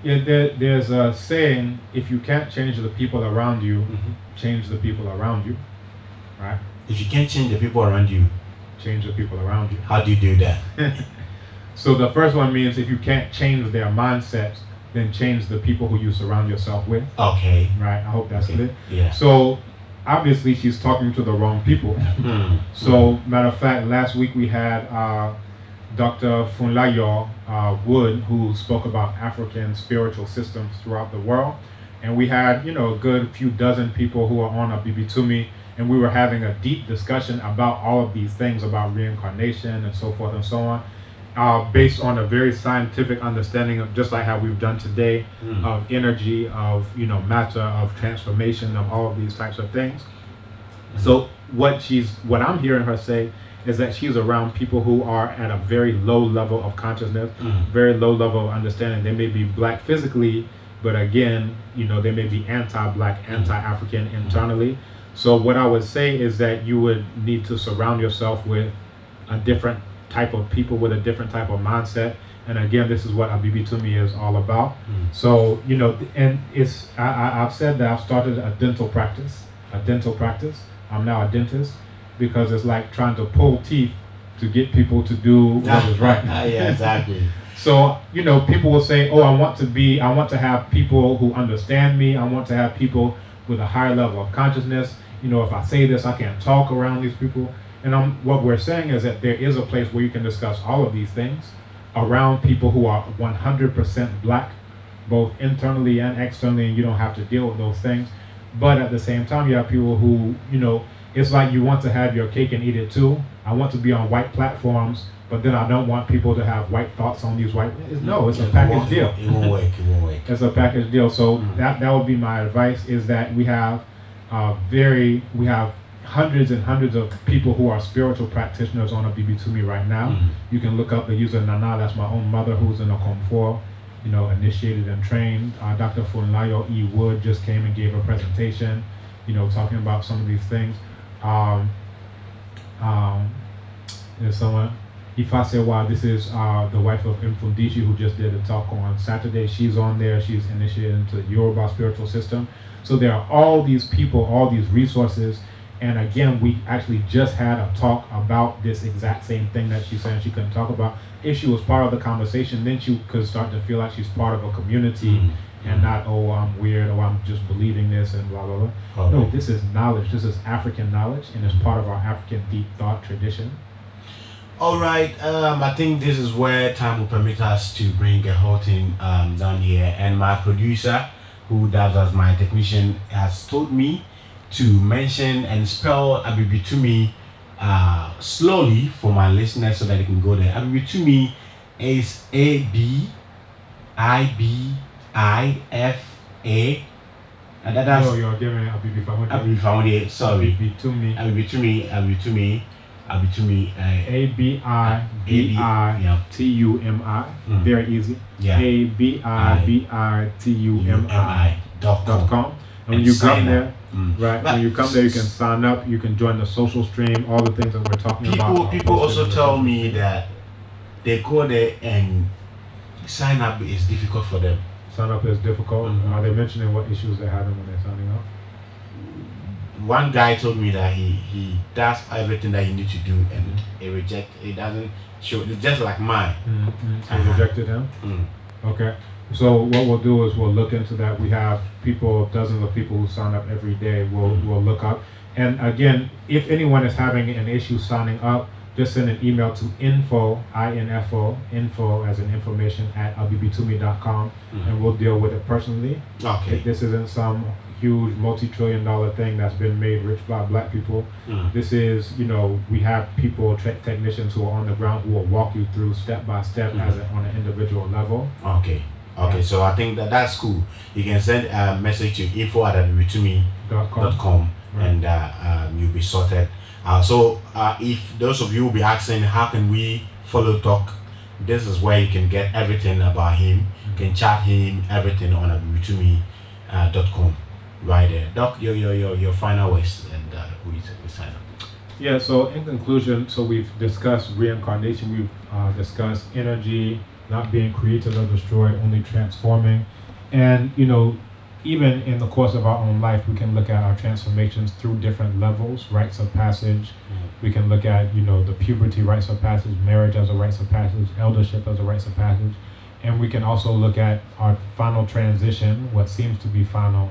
Yeah, there's a saying, if you can't change the people around you, change the people around you. Right? If you can't change the people around you, change the people around you. How do you do that? So the first one means if you can't change their mindsets, then change the people who you surround yourself with. Okay. Right, I hope that's clear. Yeah. So obviously she's talking to the wrong people. So matter of fact, last week we had Dr. Funlayo Wood, who spoke about African spiritual systems throughout the world. And we had, a good few dozen people who are on a Bibitumi, and we were having a deep discussion about all of these things, about reincarnation and so forth and so on. Based on a very scientific understanding of, just like how we've done today, of energy, of matter, of transformation, of all of these types of things. So what I'm hearing her say is that she's around people who are at a very low level of consciousness, very low level of understanding. They may be black physically, but again, they may be anti-black, anti-African internally. So what I would say is that you would need to surround yourself with a different type of people with a different type of mindset. And again, this is what Abibi Tumi is all about. So, and I've said that I've started a dental practice. I'm now a dentist, because it's like trying to pull teeth to get people to do what is right. Yeah, exactly. So, people will say, oh, I want to have people who understand me. I want to have people with a higher level of consciousness. If I say this, I can't talk around these people. And what we're saying is that there is a place where you can discuss all of these things around people who are 100% black, both internally and externally, and you don't have to deal with those things. But at the same time, you have people who, it's like you want to have your cake and eat it too. I want to be on white platforms, but then I don't want people to have white thoughts on these white. No, it's a package deal. It won't work. It's a package deal. So that would be my advice: is that we have hundreds and hundreds of people who are spiritual practitioners on a BB2Me right now. You can look up the user Nana, that's my own mother who's in a COM4, you know, initiated and trained. Dr. Funlayo E. Wood just came and gave a presentation, you know, talking about some of these things. There's someone, Ifesewa, this is the wife of Mfundishi, who just did a talk on Saturday. She's on there, she's initiated into the Yoruba spiritual system. So there are all these people, all these resources. And again, we actually just had a talk about this exact same thing that she's saying she couldn't talk about. If she was part of the conversation, then she could start to feel like she's part of a community and not, oh, I'm weird, or I'm just believing this and blah, blah, blah. No, this is knowledge. This is African knowledge, and it's part of our African deep thought tradition. All right, I think this is where time will permit us to bring a whole thing down here. And my producer, who does as my technician, has told me to mention and spell Abibitumi slowly for my listeners so that they can go there. Abibitumi is A-B-I-B-I-F-A. And that's no, you're giving Abibifamode. Abibifamode, sorry. Abibitumi. Abibitumi. A-B-I-B-I-T-U-M-I. Very easy. Yeah. A-B-I-B-I-T-U-M-I.com. And when you come there, right? When you come there, you can sign up. You can join the social stream. All the things that we're talking about. People also tell me that they go there and sign up is difficult for them. Sign up is difficult. Are they mentioning what issues they're having when they're signing up? One guy told me that he does everything that he needs to do and it doesn't show. It's just like mine. So you rejected him? Okay. So what we'll do is we'll look into that. We have people, dozens of people who sign up every day. We'll look up. And again, if anyone is having an issue signing up, just send an email to info as in information at abibitumi.com, and we'll deal with it personally. Okay. This isn't some huge multi-trillion-dollar thing that's been made rich by black people. This is, you know, we have people, technicians who are on the ground who will walk you through step by step as on an individual level. Okay. Okay, so I think that's cool. You can send a message to info@abibitumi.com and you'll be sorted. So if those of you will be asking how can we follow Doc, this is where you can get everything about him. You can chat him, everything on abibitumi.com right there. Doc, your final words and we sign up. Yeah, so in conclusion, so we've discussed reincarnation, we've discussed energy not being created or destroyed, only transforming. And, you know, even in the course of our own life, we can look at our transformations through different levels, rites of passage. We can look at, you know, the puberty rites of passage, marriage as a rites of passage, eldership as a rites of passage. And we can also look at our final transition, what seems to be final,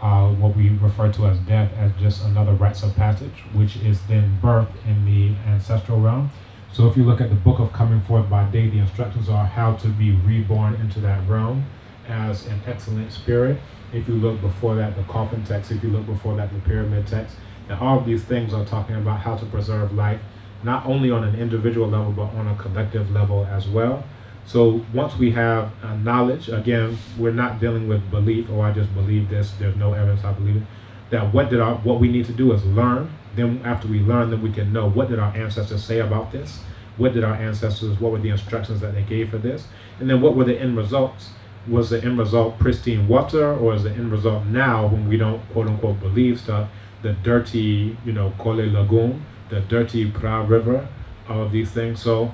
what we refer to as death, as just another rites of passage, which is then birth in the ancestral realm. So if you look at the book of Coming Forth by Day, the instructions are how to be reborn into that realm as an excellent spirit. If you look before that, the coffin text, if you look before that, the pyramid text, and all of these things are talking about how to preserve life, not only on an individual level, but on a collective level as well. So once we have knowledge, again, we're not dealing with belief, oh, I just believe this, there's no evidence I believe it. That what we need to do is learn. Then after we learn, then we can know, what did our ancestors say about this? What did our ancestors, what were the instructions that they gave for this? And then what were the end results? Was the end result pristine water, or is the end result now, when we don't quote unquote believe stuff, the dirty, you know, Kole Lagoon, the dirty Pra River, all of these things? So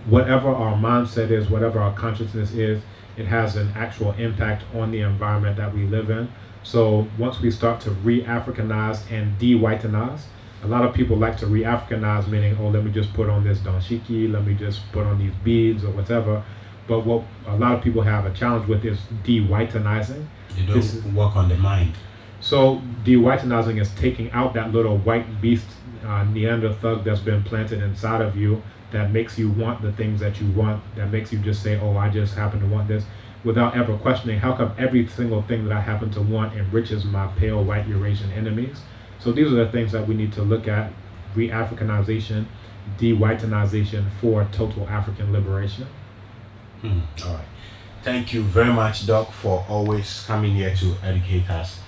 whatever our mindset is, whatever our consciousness is, it has an actual impact on the environment that we live in. So once we start to re-Africanize and de-whitenize, a lot of people like to re-Africanize, meaning, oh, let me just put on this dashiki, let me just put on these beads or whatever. But what a lot of people have a challenge with is de-whitenizing. You don't work on the mind. So de-whitenizing is taking out that little white beast, Neanderthal thug that's been planted inside of you, that makes you want the things that you want, that makes you just say, oh, I just happen to want this, without ever questioning, how come every single thing that I happen to want enriches my pale white Eurasian enemies? So these are the things that we need to look at: re-Africanization, de-whitenization for total African liberation. All right. Thank you very much, Doc, for always coming here to educate us.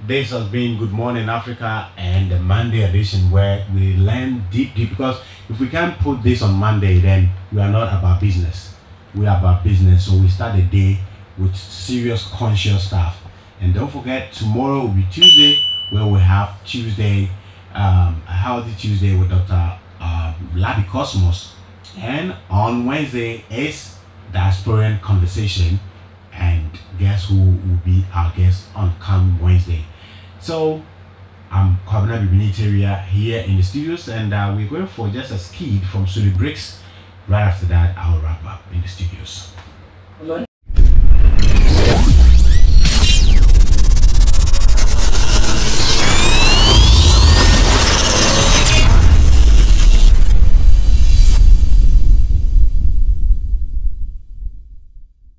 This has been Good Morning Africa and the Monday edition, where we learn deep, because if we can't put this on Monday, then we are not about business. We are about business. So we start the day with serious, conscious stuff. And don't forget, tomorrow will be Tuesday, where we have Tuesday, a Healthy Tuesday with Dr. Labi Cosmos. And on Wednesday is Diasporan Conversation. And guess who will be our guest on coming Wednesday? So I'm Kambon here in the studios, and we're going for just a skid from Suli Bricks. Right after that, I'll wrap up in the studios.